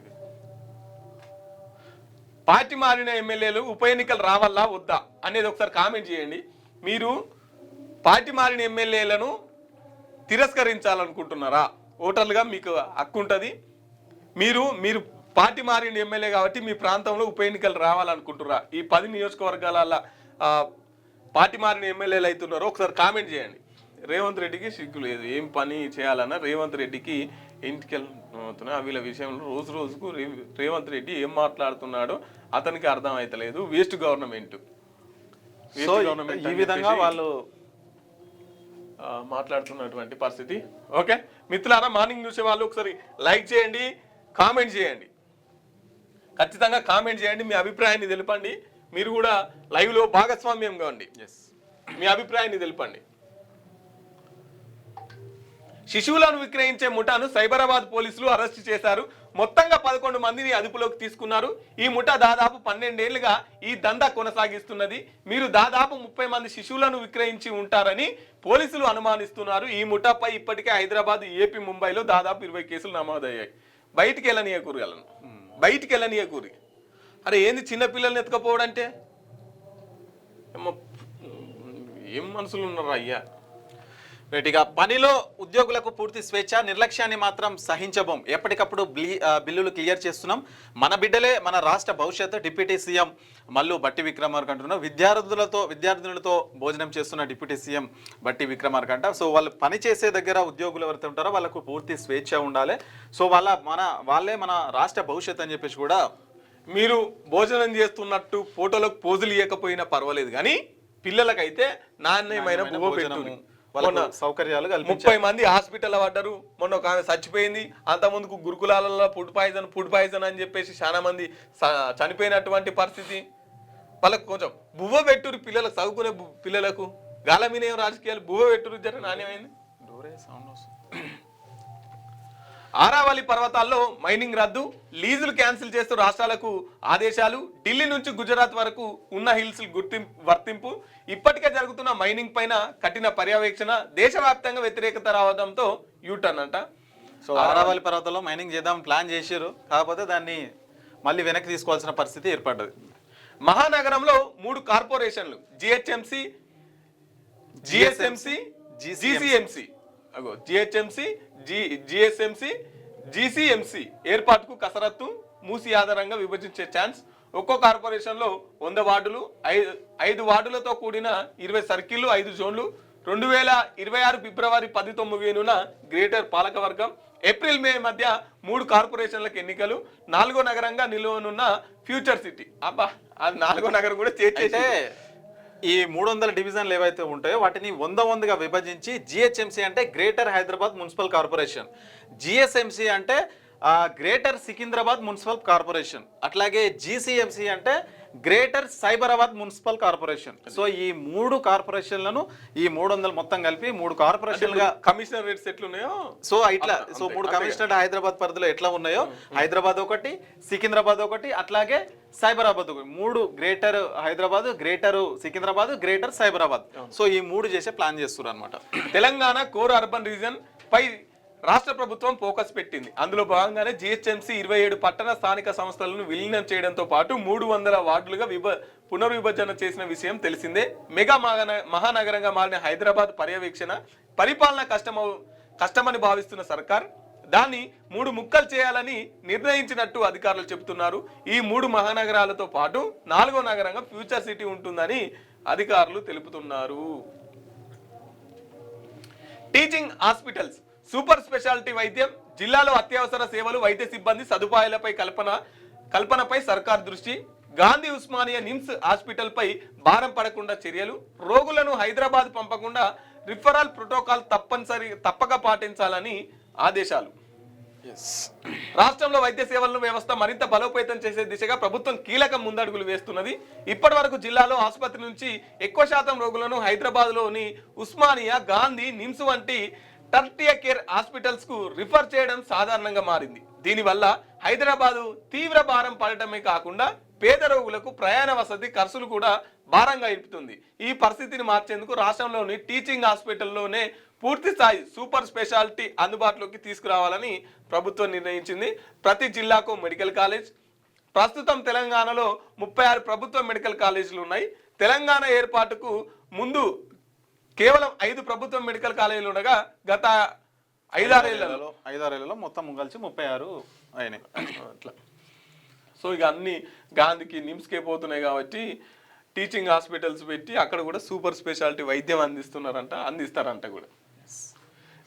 పార్టీ మారిన ఎమ్మెల్యేలు ఉప ఎన్నికలు రావాలా వద్దా అనేది ఒకసారి కామెంట్ చేయండి. మీరు పార్టీ మారిన ఎమ్మెల్యేలను తిరస్కరించాలనుకుంటున్నారా? ఓటర్లుగా మీకు హక్కు ఉంటుంది. మీరు పార్టీ మారిన ఎమ్మెల్యే కాబట్టి మీ ప్రాంతంలో ఉప ఎన్నికలు రావాలనుకుంటున్నారా? ఈ 10 నియోజకవర్గాల పార్టీ మారిన ఎమ్మెల్యేలు అవుతున్నారో ఒకసారి కామెంట్ చేయండి. రేవంత్ రెడ్డికి సిగ్గు లేదు, ఏం పని చేయాలన్నా రేవంత్ రెడ్డికి ఎన్నికలు వీళ్ళ విషయంలో రోజుకు రేవంత్ రెడ్డి ఏం మాట్లాడుతున్నాడో అతనికి అర్థం అవుతలేదు. వేస్ట్ గవర్నమెంట్ ఈ విధంగా వాళ్ళు మాట్లాడుతున్నటువంటి పరిస్థితి. ఓకే మిత్రులారా, మార్నింగ్ చూసే వాళ్ళు ఒకసారి లైక్ చేయండి, కామెంట్ చేయండి, ఖచ్చితంగా కామెంట్ చేయండి, మీ అభిప్రాయాన్ని తెలపండి. మీరు కూడా లైవ్లో భాగస్వామ్యం కావండి, మీ అభిప్రాయాన్ని తెలపండి. శిశువులను విక్రయించే ముఠాను సైబరాబాద్ పోలీసులు అరెస్ట్ చేశారు. మొత్తంగా 11 మందిని అదుపులోకి తీసుకున్నారు. ఈ ముఠా దాదాపు 12 ఏళ్లుగా ఈ దందా కొనసాగిస్తున్నది. మీరు దాదాపు 30 మంది శిశువులను విక్రయించి ఉంటారని పోలీసులు అనుమానిస్తున్నారు. ఈ ముఠాపై ఇప్పటికే హైదరాబాద్, ఏపీ, ముంబైలో దాదాపు 20 కేసులు నమోదయ్యాయి. బయటికి వెళ్ళనీయకూరగలను, బయటికి వెళ్ళనీయకూరి. అరే ఏంది చిన్నపిల్లల్ని ఎత్తుకపోవడం అంటే? ఏం మనుషులు ఉన్నారా అయ్యా? రైట్గా పనిలో ఉద్యోగులకు పూర్తి స్వేచ్ఛ, నిర్లక్ష్యాన్ని మాత్రం సహించబోం. ఎప్పటికప్పుడు బిల్లులు క్లియర్ చేస్తున్నాం. మన బిడ్డలే మన రాష్ట్ర భవిష్యత్తు. డిప్యూటీ సీఎం మల్లు బట్టి విక్రమార్క అంటున్నాం. విద్యార్థులతో భోజనం చేస్తున్న డిప్యూటీ సీఎం బట్టి విక్రమార్క అంట. సో వాళ్ళు పని చేసే దగ్గర ఉద్యోగులు ఎవరైతే ఉంటారో వాళ్ళకు పూర్తి స్వేచ్ఛ ఉండాలి. సో వాళ్ళే మన రాష్ట్ర భవిష్యత్తు అని చెప్పేసి కూడా. మీరు భోజనం చేస్తున్నట్టు ఫోటోలకు పోజులు ఇవ్వకపోయినా పర్వాలేదు, కానీ పిల్లలకైతే నాణ్యమైన బువ్వ పెట్టు. సౌకర్యాలు 30 మంది హాస్పిటల్ పడ్డారు. మొన్న ఒక ఆమె చచ్చిపోయింది. అంత ముందుకు గురుకులాలలో ఫుడ్ పాయిజన్ అని చెప్పేసి చాలా మంది చనిపోయినటువంటి పరిస్థితి. వాళ్ళకు కొంచెం బువ్వ పెట్టురు, పిల్లలకు చదువుకునే పిల్లలకు. గాలమీనేం రాజకీయాలు, బువ్వ పెట్టురు జర నాణ్యమైంది. ఆరావళి పర్వతాల్లో మైనింగ్ రద్దు, లీజులు క్యాన్సిల్ చేస్తూ రాష్ట్రాలకు ఆదేశాలు. ఢిల్లీ నుంచి గుజరాత్ వరకు ఉన్న హిల్స్ వర్తింపు. ఇప్పటికే జరుగుతున్న మైనింగ్ పైన కఠిన పర్యవేక్షణ. దేశవ్యాప్తంగా వ్యతిరేకత రావడంతో యూటర్న్ అంట. సో ఆరావళి పర్వతాల్లో మైనింగ్ చేద్దాం ప్లాన్ చేశారు, కాకపోతే దాన్ని మళ్ళీ వెనక్కి తీసుకోవాల్సిన పరిస్థితి ఏర్పడ్డది. మహానగరంలో 3 కార్పొరేషన్లు జిహెచ్ఎంసి, జిఎస్ఎంసి, జీసీఎంసి జిఎస్ఎంసి, జీసీఎంసి ఏర్పాటుకు కసరత్తు. మూసి ఆధారంగా విభజించే ఛాన్స్. ఒక్కో కార్పొరేషన్లో 100 వార్డులు, 5 వార్డులతో కూడిన 20 సర్కిళ్లు, 5 జోన్లు. 2026 ఫిబ్రవరి 19 గ్రేటర్ పాలకవర్గం. ఏప్రిల్, మే మధ్య 3 కార్పొరేషన్లకు ఎన్నికలు. 4వ నగరంగా నిలువనున్న ఫ్యూచర్ సిటీ. అబ్బా, అది 4వ నగరం కూడా చేర్చేస్తే ఈ 300 డివిజన్లు ఏవైతే ఉంటాయో వాటిని 100గా విభజించి జిహెచ్ఎంసీ అంటే greater Hyderabad municipal corporation, GSMC అంటే గ్రేటర్ సికింద్రాబాద్ మున్సిపల్ కార్పొరేషన్, అట్లాగే జీసీఎంసీ అంటే greater Cyberabad municipal corporation. So ఈ 3 కార్పొరేషన్లను ఈ 300 మొత్తం కలిపి 3 కార్పొరేషన్లుగా కమిషనర్ రేట్స్ ఎట్లున్నాయో సో ఇట్లా 3 కమిషనర్ హైదరాబాద్ పరిధిలో ఎట్లా ఉన్నాయో హైదరాబాద్ ఒకటి, సికింద్రాబాద్ ఒకటి, అట్లాగే సైబరాబాద్ ఒకటి. 3 greater Hyderabad, greater Secunderabad, greater Cyberabad. So ఈ 3 చేసే ప్లాన్ చేస్తున్నారు అనమాట. తెలంగాణ కోర్ అర్బన్ రీజన్ పై రాష్ట్ర ప్రభుత్వం ఫోకస్ పెట్టింది. అందులో భాగంగానే జిహెచ్ఎంసీ 27 పట్టణ స్థానిక సంస్థలను విలీనం చేయడంతో పాటు 300 వార్డులుగా పునర్విభజన చేసిన విషయం తెలిసిందే. మెగా మహానగరంగా మారిన హైదరాబాద్ పర్యవేక్షణ, పరిపాలన కష్టమని భావిస్తున్న సర్కార్ దాన్ని 3 ముక్కలు చేయాలని నిర్ణయించినట్టు అధికారులు చెబుతున్నారు. ఈ 3 మహానగరాలతో పాటు 4వ నగరంగా ఫ్యూచర్ సిటీ ఉంటుందని అధికారులు తెలుపుతున్నారు. టీచింగ్ హాస్పిటల్స్, సూపర్ స్పెషాలిటీ వైద్యం, జిల్లాలో అత్యవసర సేవలు, వైద్య సిబ్బంది సదుపాయాలపై కల్పనపై సర్కార్ దృష్టి. గాంధీ ఉస్మానియా నిమ్స్ హాస్పిటల్ పై భారం పడకుండా చర్యలు. రోగులను హైదరాబాద్ పంపకుండా రిఫరల్ ప్రోటోకాల్ తప్పక పాటించాలని ఆదేశాలు. రాష్ట్రంలో వైద్య సేవలను వ్యవస్థ మరింత బలోపేతం చేసే దిశగా ప్రభుత్వం కీలక ముందడుగులు వేస్తున్నది. ఇప్పటి వరకు జిల్లాలో ఆసుపత్రి నుంచి ఎక్కువ శాతం రోగులను హైదరాబాద్లోని ఉస్మానియా, గాంధీ, నిమ్స్ వంటి టర్టియర్ కేర్ హాస్పిటల్స్ కు రిఫర్ చేయడం సాధారణంగా మారింది. దీనివల్ల హైదరాబాదు తీవ్ర భారం పడటమే కాకుండా పేద రోగులకు ప్రయాణ వసతి ఖర్చులు కూడా భారంగా ఇప్పుతుంది. ఈ పరిస్థితిని మార్చేందుకు రాష్ట్రంలోని టీచింగ్ హాస్పిటల్లోనే పూర్తి స్థాయి సూపర్ స్పెషాలిటీ అందుబాటులోకి తీసుకురావాలని ప్రభుత్వం నిర్ణయించింది. ప్రతి జిల్లాకు మెడికల్ కాలేజ్. ప్రస్తుతం తెలంగాణలో 36 ప్రభుత్వ మెడికల్ కాలేజీలు ఉన్నాయి. తెలంగాణ ఏర్పాటుకు ముందు కేవలం 5 ప్రభుత్వ మెడికల్ కాలేజీలు ఉండగా గత 5-6 ఏళ్లలో మొత్తం కలిసి 36 అయినాయి అట్లా. సో ఇక అన్ని గాంధీకి, నిమ్స్కే పోతున్నాయి కాబట్టి టీచింగ్ హాస్పిటల్స్ పెట్టి అక్కడ కూడా సూపర్ స్పెషాలిటీ వైద్యం అందిస్తారంట కూడా.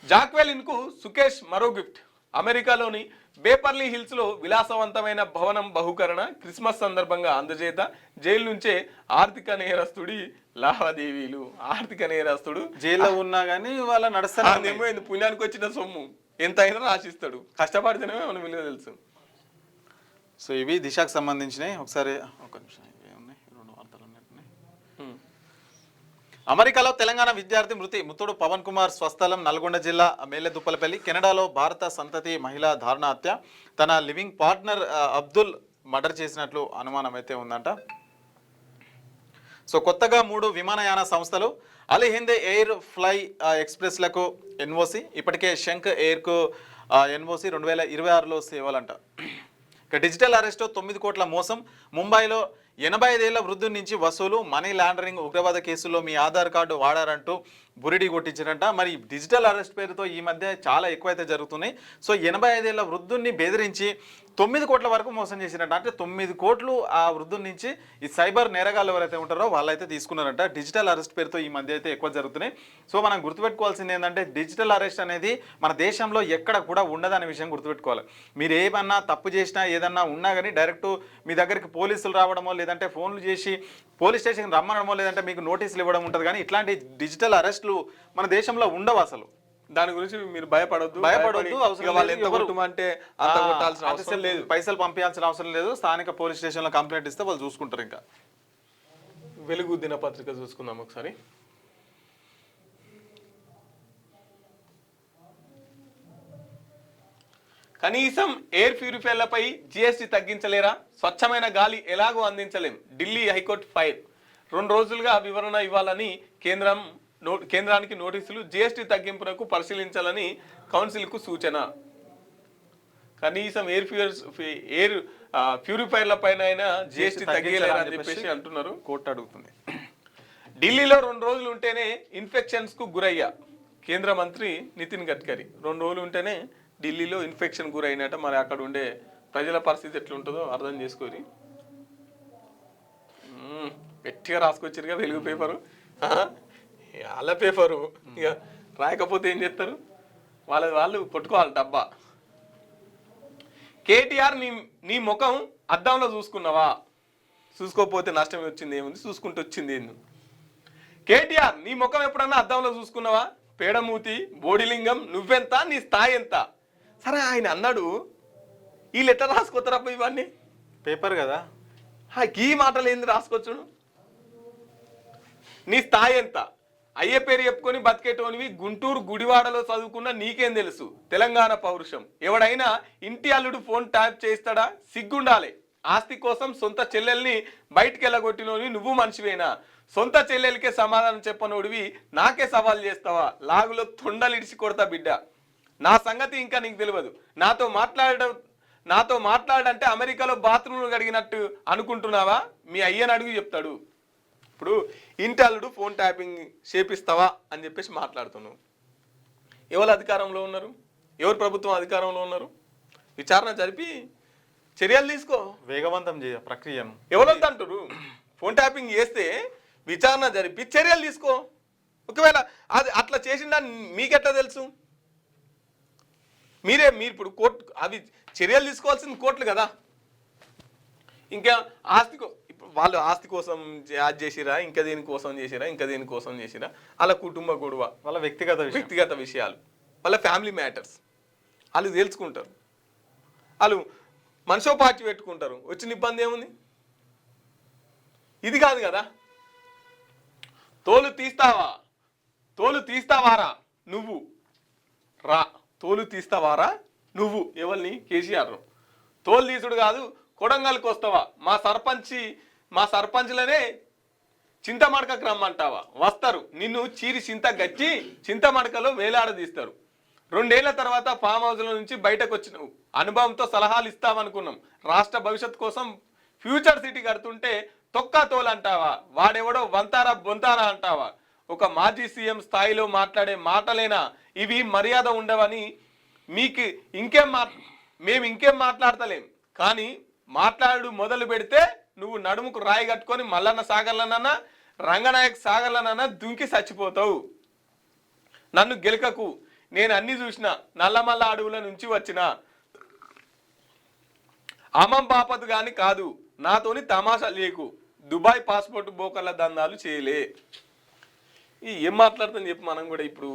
జాక్వెలిన్కు సుకేష్ మరో గిఫ్ట్. అమెరికాలోని బేపర్లీ హిల్స్ లో విలాసవంతమైన భవనం బహుకరణ క్రిస్మస్ సందర్భంగా అందజేత జైలు నుంచే ఆర్థిక నేరస్తుడి లావాదేవీలు. ఆర్థిక నేరస్తుడు జైల్లో ఉన్నా కానీ వాళ్ళ నడుస్తాను ఏమైంది, పుణ్యానికి వచ్చిన సొమ్ము ఎంత అయినా రాసిస్తాడు, కష్టపడితేనే మన విలువ తెలుసు. సో ఇవి దిశకు సంబంధించినవి. ఒకసారి ఒక నిమిషం, ఇవి ఉన్నాయి, 2 వార్తలు ఉన్నట్టున్నాయి. అమెరికాలో తెలంగాణ విద్యార్థి మృతి. ముత్తుడు పవన్ కుమార్ స్వస్థలం నల్గొండ జిల్లా మేలెదుప్పలపల్లి. కెనడాలో భారత సంతతి మహిళా దారుణ హత్య. తన లివింగ్ పార్ట్నర్ అబ్దుల్ మర్డర్ చేసినట్లు అనుమానం అయితే ఉందంట. సో కొత్తగా 3 విమానయాన సంస్థలు అల్ హింద్ ఎయిర్ ఫ్లై ఎక్స్ప్రెస్లకు ఎన్ఓసి, ఇప్పటికే శంఖ్ ఎయిర్కు ఎన్ఓసి 2026లో సేవలంట. ఇక డిజిటల్ అరెస్ట్ 9 కోట్ల మోసం. ముంబైలో 85 ఏళ్ల వృద్ధుడి నుంచి వసూలు. మనీ లాండరింగ్ ఉగ్రవాద కేసుల్లో మీ ఆధార్ కార్డు వాడారంటూ బురిడి కొట్టించారంట. మరి డిజిటల్ అరెస్ట్ పేరుతో ఈ మధ్య చాలా ఎక్కువైతే జరుగుతున్నాయి. సో 85 ఏళ్ల వృద్ధుడిని బెదిరించి 9 కోట్ల వరకు మోసం చేసినట్ట. అంటే 9 కోట్లు ఆ వృద్ధుడి నుంచి ఈ సైబర్ నేరగాళ్ళు ఎవరైతే ఉంటారో వాళ్ళైతే తీసుకున్నారంట. డిజిటల్ అరెస్ట్ పేరుతో ఈ మధ్య అయితే ఎక్కువ జరుగుతున్నాయి. సో మనం గుర్తుపెట్టుకోవాల్సింది ఏంటంటే డిజిటల్ అరెస్ట్ అనేది మన దేశంలో ఎక్కడ కూడా ఉండదనే విషయం గుర్తుపెట్టుకోవాలి. మీరు ఏమన్నా తప్పు చేసినా ఏదన్నా ఉన్నా కానీ డైరెక్ట్ మీ దగ్గరికి పోలీసులు రావడమో లేదంటే ఫోన్లు చేసి పోలీస్ స్టేషన్కి రమ్మనడమో లేదంటే మీకు నోటీసులు ఇవ్వడం ఉంటుంది. కానీ ఇట్లాంటి డిజిటల్ అరెస్టులు మన దేశంలో ఉండవు అసలు. దాని గురించి మీరు భయపడొద్దు. అవసరం వాళ్ళు ఎంత కొట్టమంటే అంత కొట్టాల్సిన అవసరం లేదు, పైసలు పంపించాల్సిన అవసరం లేదు. స్థానిక పోలీస్ స్టేషన్లో కంప్లైంట్ ఇస్తే వాళ్ళు చూసుకుంటారు. ఇంకా వెలుగు దినపత్రిక చూసుకుందాం ఒకసారి. కనీసం ఎయిర్ ప్యూరిఫైర్లపై జిఎస్టీ తగ్గించలేరా? స్వచ్ఛమైన గాలి ఎలాగో అందించలేం. Delhi high court fire. 2 రోజులుగా వివరణ ఇవ్వాలని కేంద్రానికి నోటీసులు. జిఎస్టీ తగ్గింపునకు పరిశీలించాలని కౌన్సిల్కు సూచన. కనీసం ఎయిర్ ప్యూరిఫైర్ల పైన అయినా జిఎస్టీ తగ్గించాలని చెప్పేసి అంటున్నారు. కోర్టు అడుగుతుంది. ఢిల్లీలో 2 రోజులు ఉంటేనే ఇన్ఫెక్షన్స్ కు గురయ్యా. కేంద్ర మంత్రి నితిన్ గడ్కరీ 2 రోజులు ఉంటేనే ఢిల్లీలో ఇన్ఫెక్షన్ గురైనట్ట. మరి అక్కడ ఉండే ప్రజల పరిస్థితి ఎట్లుంటుందో అర్థం చేసుకోరి. గట్టిగా రాసుకొచ్చారుగా వెలుగు పేపరు, వాళ్ళ పేపరు. ఇక రాయకపోతే ఏం చేస్తారు, వాళ్ళు కొట్టుకోవాలి డబ్బా. కేటీఆర్ నీ ముఖం అద్దంలో చూసుకున్నావా? చూసుకోకపోతే నష్టం వచ్చింది ఏముంది, చూసుకుంటూ వచ్చింది ఏంది? కేటీఆర్ నీ ముఖం ఎప్పుడన్నా అద్దంలో చూసుకున్నావా? పేడమూతి, బోడిలింగం, నువ్వెంత, నీ స్థాయి ఎంత? సరే ఆయన అన్నాడు, ఈ లెటర్ రాసుకోతారప్ప ఇవన్నీ పేపర్ కదా, ఈ మాటలు ఏంది రాసుకోవచ్చును? నీ స్థాయి ఎంత? అయ్యే పేరు చెప్పుకొని బతికేటోనివి. గుంటూరు గుడివాడలో చదువుకున్న నీకేం తెలుసు తెలంగాణ పౌరుషం? ఎవడైనా ఇంటి అల్లుడు ఫోన్ ట్యాప్ చేస్తాడా? సిగ్గుండాలి. ఆస్తి కోసం సొంత చెల్లెల్ని బయటికి వెళ్ళగొట్టినోని నువ్వు మనిషివేనా? సొంత చెల్లెలకే సమాధానం చెప్పనోడివి నాకే సవాల్ చేస్తావా? లాగులో తొండలు ఇడిచి కొడతా బిడ్డ. నా సంగతి ఇంకా నీకు తెలియదు. నాతో మాట్లాడంటే అమెరికాలో బాత్రూమ్లు కడిగినట్టు అనుకుంటున్నావా? మీ అయ్యని అడుగు చెప్తాడు. ఇప్పుడు ఇంటి అల్లుడు ఫోన్ ట్యాపింగ్ చేపిస్తావా అని చెప్పేసి మాట్లాడుతున్నావు. ఎవరు అధికారంలో ఉన్నారు? ఎవరు ప్రభుత్వం అధికారంలో ఉన్నారు? విచారణ జరిపి చర్యలు తీసుకో, వేగవంతం చేయ ప్రక్రియను. ఎవరొద్దంటారు? ఫోన్ ట్యాపింగ్ చేస్తే విచారణ జరిపి చర్యలు తీసుకో. ఒకవేళ అది అట్లా చేసిందా మీకెట్లా తెలుసు? మీరు ఇప్పుడు కోర్టు అవి చర్యలు తీసుకోవాల్సింది కోర్టులు కదా. ఇంకా ఇప్పుడు వాళ్ళు ఆస్తి కోసం యాడ్ చేసిరా, ఇంకా దేనికోసం చేసిరా, ఇంకా దేనికోసం చేసిరా, వాళ్ళ కుటుంబ గొడవ, వాళ్ళ వ్యక్తిగత విషయాలు, వాళ్ళ ఫ్యామిలీ మ్యాటర్స్ వాళ్ళు తెలుసుకుంటారు. వాళ్ళు మనిషో పార్టీ పెట్టుకుంటారు. వచ్చిన ఇబ్బంది ఏముంది? ఇది కాదు కదా. తోలు తీస్తావారా నువ్వు? రా. తోలు తీస్తావారా నువ్వు? ఎవరిని? కేసీఆర్. తోలు తీసుడు కాదు, కొడంగల్కి వస్తావా? మా సర్పంచ్లనే చింతమడకకు రమ్మంటావా? వస్తారు. నిన్ను చీరి చింత గచ్చి చింతమడకలో వేలాడదీస్తారు. 2 ఏళ్ల తర్వాత ఫామ్ హౌస్ల నుంచి బయటకు వచ్చినావు. అనుభవంతో సలహాలు ఇస్తామనుకున్నాం. రాష్ట్ర భవిష్యత్ కోసం ఫ్యూచర్ సిటీ కడుతుంటే తొక్కా తోలు అంటావా? వాడెవడో వంతారా బొంతారా అంటావా? ఒక మాజీ సీఎం స్థాయిలో మాట్లాడే మాటలేనా ఇవి? మర్యాద ఉండవని మీకు మేము ఇంకేం మాట్లాడతలేం. కానీ మాట్లాడు మొదలు పెడితే నువ్వు నడుముకు రాయి కట్టుకొని మల్లన్న సాగర్లనన్నా రంగనాయక్ సాగర్లనన్నా దుంకి చచ్చిపోతావు. నన్ను గెలకకు. నేను అన్ని చూసిన. నల్లమల్ల అడవుల నుంచి వచ్చిన అమం బాపత్ గాని కాదు, నాతోని తమాషా లేకు, దుబాయ్ పాస్పోర్ట్ బోకర్ల దందాలు చేయలే. ఏం మాట్లాడుతుంది చెప్పు. మనం కూడా ఇప్పుడు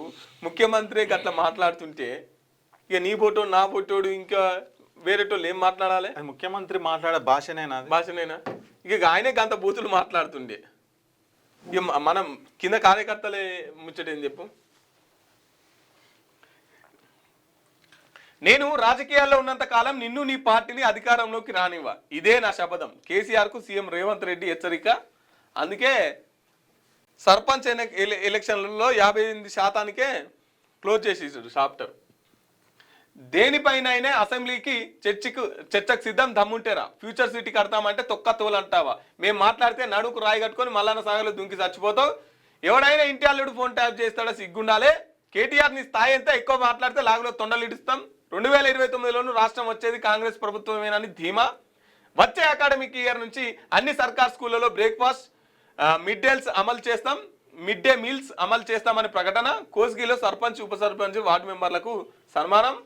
ముఖ్యమంత్రి అట్లా మాట్లాడుతుంటే ఇక నీ ఫోటో నా ఫోటోడు ఇంకా వేరేటోళ్ళు ఏం మాట్లాడాలి? అది ముఖ్యమంత్రి మాట్లాడే భాషనేనా? భాషనేనా? ఇక ఆయనే గంత బూతులు మాట్లాడుతుండే ఇక మనం కింద కార్యకర్తలే ముచ్చటేం చెప్పు. నేను రాజకీయాల్లో ఉన్నంత కాలం నిన్ను నీ పార్టీని అధికారంలోకి రానివ్వ, ఇదే నా శపథం. కేసీఆర్ కు సీఎం రేవంత్ రెడ్డి హెచ్చరిక. అందుకే సర్పంచ్ ఎలక్షన్లలో 58% క్లోజ్ చేసేసాడు చాప్టర్. దేనిపైన అసెంబ్లీకి చర్చకు సిద్ధం, దమ్ముంటేరా. ఫ్యూచర్ సిటీ కడతామంటే తొక్క తోలు అంటావా? మేము మాట్లాడితే నడుకు రాయి కట్టుకొని మల్లన్న సాగలో దుంకి చచ్చిపోతావు. ఎవడైనా ఇంటి అల్లుడు ఫోన్ ట్యాప్ చేస్తాడో సిగ్గుండాలే. కేటీఆర్ నీ స్థాయి ఎంత ఎక్కువ మాట్లాడితే లాగులో తొండలు ఇడుస్తాం. 2029లోనూ రాష్ట్రం వచ్చేది కాంగ్రెస్ ప్రభుత్వమేనని ధీమా. వచ్చే అకాడమిక్ ఇయర్ నుంచి అన్ని సర్కార్ స్కూళ్లలో బ్రేక్ఫాస్ట్, మిడ్ డే మీల్స్ అమలు చేస్తామని ప్రకటన. కోస్గిలో సర్పంచ్, ఉప సర్పంచ్, వార్డు మెంబర్లకు సన్మానం.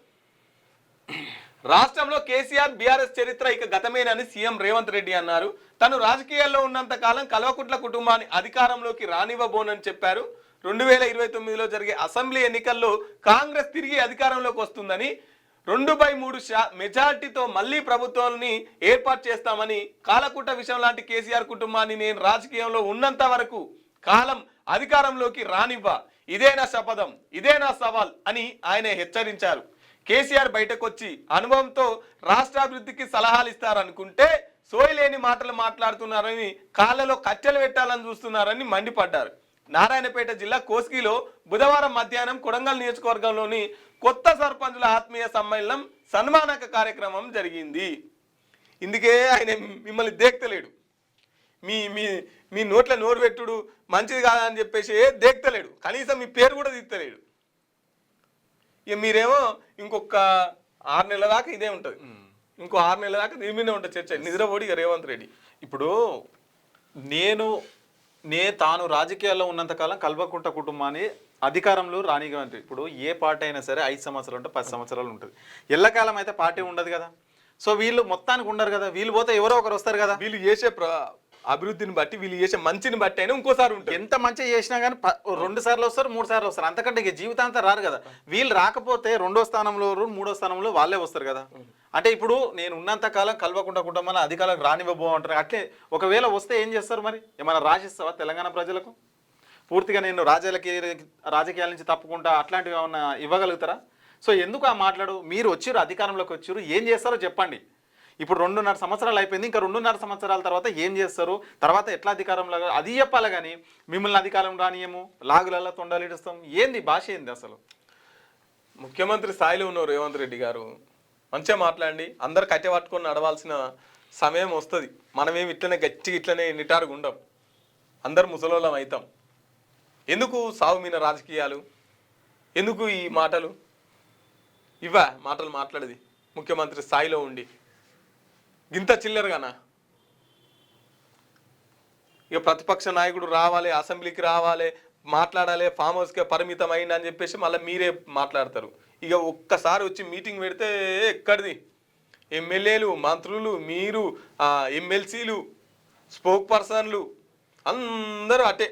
రాష్ట్రంలో కేసీఆర్ బీఆర్ఎస్ చరిత్ర ఇక గతమేనని సీఎం రేవంత్ రెడ్డి అన్నారు. తను రాజకీయాల్లో ఉన్నంత కాలం కల్వకుంట్ల కుటుంబాన్ని అధికారంలోకి రానివ్వబోనని చెప్పారు. 2029లో జరిగే అసెంబ్లీ ఎన్నికల్లో కాంగ్రెస్ తిరిగి అధికారంలోకి వస్తుందని, 2/3 మెజార్టీతో మళ్లీ ప్రభుత్వాన్ని ఏర్పాటు చేస్తామని, కాలకుట్ట విషయం లాంటి కేసీఆర్ కుటుంబాన్ని నేను రాజకీయంలో ఉన్నంత వరకు కాలం అధికారంలోకి రానివ్వ, ఇదే నా శపథం, ఇదే నా సవాల్ అని ఆయన హెచ్చరించారు. కేసీఆర్ బయటకు వచ్చి అనుభవంతో రాష్ట్రాభివృద్ధికి సలహాలు ఇస్తారనుకుంటే సోయలేని మాటలు మాట్లాడుతున్నారని, కాళ్ళలో కట్టెలు పెట్టాలని చూస్తున్నారని మండిపడ్డారు. నారాయణపేట జిల్లా కోస్గిలో బుధవారం మధ్యాహ్నం కొడంగల్ నియోజకవర్గంలోని కొత్త సర్పంచుల ఆత్మీయ సమ్మేళనం సన్మానక కార్యక్రమం జరిగింది. ఇందుకే ఆయన మిమ్మల్ని దేక్తలేడు. మీ మీ మీ నోట్ల నోరు పెట్టుడు మంచిది కాదని చెప్పేసి దేక్తలేడు. కనీసం మీ పేరు కూడా తీస్తలేడు. ఇక మీరేమో ఇంకొక 6 నెలల దాకా ఇదే ఉంటుంది. ఇంకో 6 నెలల దాకా దీని మీదే ఉంటుంది చర్చ. నిద్రపోడి ఇక రేవంత్ రెడ్డి. ఇప్పుడు తాను రాజకీయాల్లో ఉన్నంతకాలం కల్వకుంట్ల కుటుంబాన్ని అధికారంలో రానివ్వండి. ఇప్పుడు ఏ పార్టీ అయినా సరే 5 సంవత్సరాలు ఉంటే 10 సంవత్సరాలు ఉంటుంది. ఎల్లకాలం అయితే పార్టీ ఉండదు కదా. సో వీళ్ళు మొత్తానికి ఉండరు కదా. వీళ్ళు పోతే ఎవరో ఒకరు వస్తారు కదా. వీళ్ళు చేసే అభివృద్ధిని బట్టి, వీళ్ళు చేసే మంచిని బట్టి అయినా ఇంకోసారి ఉంటుంది. ఎంత మంచి చేసినా కానీ 2 సార్లు వస్తారు, 3 సార్లు వస్తారు. అంతకంటే ఇక జీవితాంతం రారు కదా. వీళ్ళు రాకపోతే 2వ స్థానంలో 3వ స్థానంలో వాళ్ళే వస్తారు కదా. అంటే ఇప్పుడు నేను ఉన్నంతకాలం కల్వకుంట్ల కుటుంబాన్ని అధికారులకు రానివ్వబోంటారు. అట్లే ఒకవేళ వస్తే ఏం చేస్తారు మరి? ఏమైనా రాసిస్తావా తెలంగాణ ప్రజలకు? పూర్తిగా నేను రాజకీయాల నుంచి తప్పుకుంటా అట్లాంటివి ఏమన్నా ఇవ్వగలుగుతారా? సో ఎందుకు ఆ మాట్లాడు? మీరు వచ్చిర్రు, అధికారంలోకి వచ్చిర్రు, ఏం చేస్తారో చెప్పండి. ఇప్పుడు 2.5 సంవత్సరాలు అయిపోయింది. ఇంకా 2.5 సంవత్సరాల తర్వాత ఏం చేస్తారు, తర్వాత ఎట్లా అధికారంలో అది చెప్పాలి. కానీ మిమ్మల్ని అధికారం రానియము, లాగులలో తొండలు ఇడుస్తాం, ఏంది భాష ఏంది అసలు? ముఖ్యమంత్రి స్థాయిలో ఉన్నారు రేవంత్ రెడ్డి గారు. మంచిగా మాట్లాడండి. అందరు కట్టె పట్టుకొని నడవాల్సిన సమయం వస్తుంది. మనమేమి ఇట్లనే గట్టిగా ఇట్లనే నిటారుగా ఉండం. అందరు ముసలోళ్ళం అవుతాం. ఎందుకు సాగు మీద రాజకీయాలు? ఎందుకు ఈ మాటలు? మాటలు మాట్లాడేది ముఖ్యమంత్రి స్థాయిలో ఉండి గింత చిల్లరగానా? ఇక ప్రతిపక్ష నాయకుడు రావాలి, అసెంబ్లీకి రావాలి, మాట్లాడాలి, ఫామ్ హౌస్కే పరిమితం అయింది అని చెప్పేసి మళ్ళీ మీరే మాట్లాడతారు. ఇక ఒక్కసారి వచ్చి మీటింగ్ పెడితే ఎక్కడిది? ఎమ్మెల్యేలు, మంత్రులు, మీరు, ఎమ్మెల్సీలు, స్పోక్ పర్సన్లు అందరూ అటే.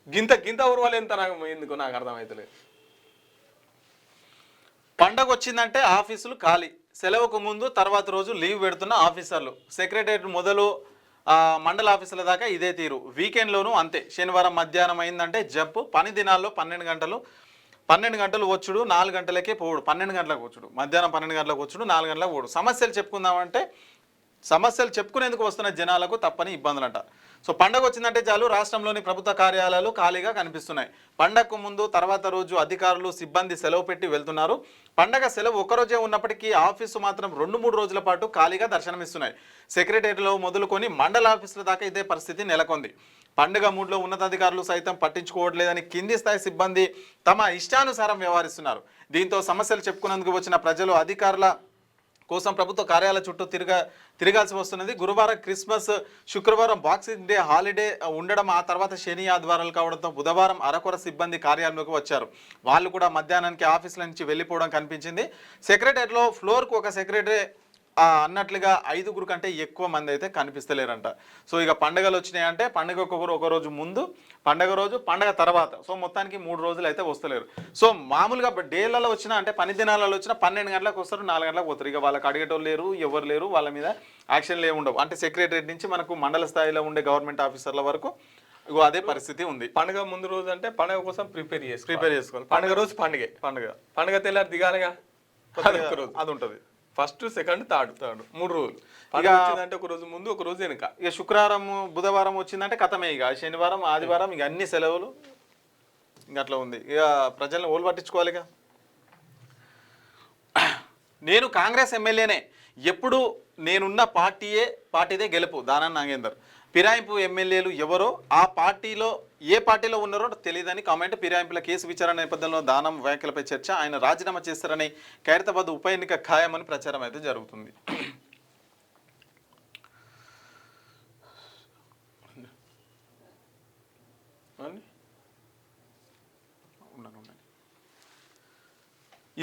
గింత ఊరవాలి ఎంత ఎందుకు నాకు అర్థమవుతలేదు. పండగ వచ్చిందంటే ఆఫీసులు ఖాళీ. సెలవుకు ముందు తర్వాత రోజు లీవ్ పెడుతున్న ఆఫీసర్లు. సెక్రటరియట్ మొదలు మండల ఆఫీసుల దాకా ఇదే తీరు. వీకెండ్లోనూ అంతే. శనివారం మధ్యాహ్నం అయిందంటే జంపు. పని దినాల్లో 12 గంటలు వచ్చుడు, 4 గంటలకే పోవుడు. 12 గంటలకు వచ్చుడు, మధ్యాహ్నం 12 గంటలకు వచ్చుడు, 4 గంటలకు పోడు. సమస్యలు చెప్పుకుందామంటే సమస్యలు చెప్పుకునేందుకు వస్తున్న జనాలకు తప్పని ఇబ్బందులంట. సో పండగ వచ్చిందంటే చాలు రాష్ట్రంలోని ప్రభుత్వ కార్యాలయాలు ఖాళీగా కనిపిస్తున్నాయి. పండగకు ముందు తర్వాత రోజు అధికారులు, సిబ్బంది సెలవు పెట్టి వెళ్తున్నారు. పండగ సెలవు ఒకరోజే ఉన్నప్పటికీ ఆఫీసు మాత్రం 2-3 రోజుల పాటు ఖాళీగా దర్శనమిస్తున్నాయి. సెక్రటరీలో మొదలుకొని మండల ఆఫీసుల దాకా ఇదే పరిస్థితి నెలకొంది. పండుగ మూడ్లో ఉన్నతాధికారులు సైతం పట్టించుకోవట్లేదని కింది స్థాయి సిబ్బంది తమ ఇష్టానుసారం వ్యవహరిస్తున్నారు. దీంతో సమస్యలు చెప్పుకునేందుకు వచ్చిన ప్రజలు అధికారుల కోసం ప్రభుత్వ కార్యాలయాల చుట్టూ తిరగాల్సి వస్తున్నది. గురువారం క్రిస్మస్, శుక్రవారం బాక్సింగ్ డే హాలిడే ఉండడం, ఆ తర్వాత శని ఆదివారాలు కావడంతో బుధవారం అరకొర సిబ్బంది కార్యాలయంలోకి వచ్చారు. వాళ్ళు కూడా మధ్యాహ్నానికి ఆఫీసుల నుంచి వెళ్ళిపోవడం కనిపించింది. సెక్రటరీలో ఫ్లోర్కు ఒక సెక్రటరీ అన్నట్లుగా 5గురు కంటే ఎక్కువ మంది అయితే కనిపిస్తలేరంట. సో ఇక పండుగలు వచ్చినాయంటే పండుగ ఒక రోజు ముందు, పండుగ రోజు, పండుగ తర్వాత, సో మొత్తానికి 3 రోజులు అయితే వస్తలేరు. సో మామూలుగా డేలలో వచ్చినా అంటే పని దినాలలో వచ్చినా 12 గంటలకు వస్తారు, 4 గంటలకు పోతారు. ఇక వాళ్ళకి అడిగేటోళ్ళు లేరు, ఎవరు లేరు, వాళ్ళ మీద యాక్షన్లు ఏమి ఉండవు. అంటే సెక్రటరేట్ నుంచి మనకు మండల స్థాయిలో ఉండే గవర్నమెంట్ ఆఫీసర్ల వరకు ఇగో అదే పరిస్థితి ఉంది. పండుగ ముందు రోజు అంటే పండుగ కోసం ప్రిపేర్ చేసుకోవాలి. పండుగ రోజు పండుగ తెల్లారి దిగాలిగా, అది ఉంటుంది. ఫస్ట్, సెకండ్, థర్డ్ 3 రోజులు. పండుగ వచ్చిందంటే ఒక రోజు ముందు, ఒక రోజు వెనుక. ఇక శుక్రవారం, బుధవారం వచ్చిందంటే కథమే. ఇక శనివారం, ఆదివారం ఇక అన్ని సెలవులు. ఇంక అట్లా ఉంది. ఇక ప్రజలను ఓలు పట్టించుకోవాలి. ఇక నేను కాంగ్రెస్ ఎమ్మెల్యేనే, ఎప్పుడు నేనున్న పార్టీదే గెలుపు. దానం నాగేందర్. ఫిరాయింపు ఎమ్మెల్యేలు ఎవరో ఆ పార్టీలో ఏ పార్టీలో ఉన్నారో తెలియదని కామెంట్. ఫిరాయింపుల కేసు విచారణ నేపథ్యంలో దానం వ్యాఖ్యలపై చర్చ. ఆయన రాజీనామా చేస్తారని, ఖైరతాబాద్ ఉప ఎన్నిక ఖాయమని ప్రచారం అయితే జరుగుతుంది.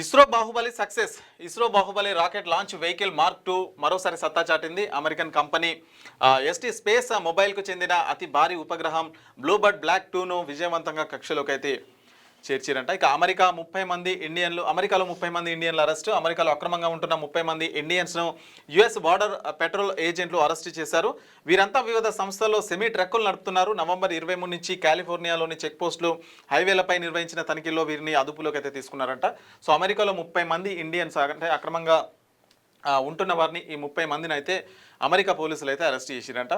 ISRO Baahubali success. ISRO Baahubali rocket launch vehicle mark 2 మరోసారి సత్తా చాటింది. అమెరికన్ కంపెనీ ఎస్టీ స్పేస్ మొబైల్కు చెందిన అతి భారీ ఉపగ్రహం బ్లూబర్డ్ బ్లాక్ 2ను విజయవంతంగా కక్షలోకి అయితే చేర్చారంట. ఇక అమెరికాలో 30 మంది ఇండియన్లు అరెస్టు. అమెరికాలో అక్రమంగా ఉంటున్న 30 మంది ఇండియన్స్ను యుఎస్ బార్డర్ పెట్రోల్ ఏజెంట్లు అరెస్టు చేశారు. వీరంతా వివిధ సంస్థల్లో సెమీ ట్రక్కులు నడుపుతున్నారు. నవంబర్ 23 నుంచి కాలిఫోర్నియాలోని చెక్ పోస్టులు, హైవేలపై నిర్వహించిన తనిఖీల్లో వీరిని అదుపులోకి అయితే తీసుకున్నారంట. సో అమెరికాలో 30 మంది ఇండియన్స్ అంటే అక్రమంగా ఉంటున్న వారిని, ఈ 30 మందిని అయితే అమెరికా పోలీసులు అయితే అరెస్ట్ చేసిరంట.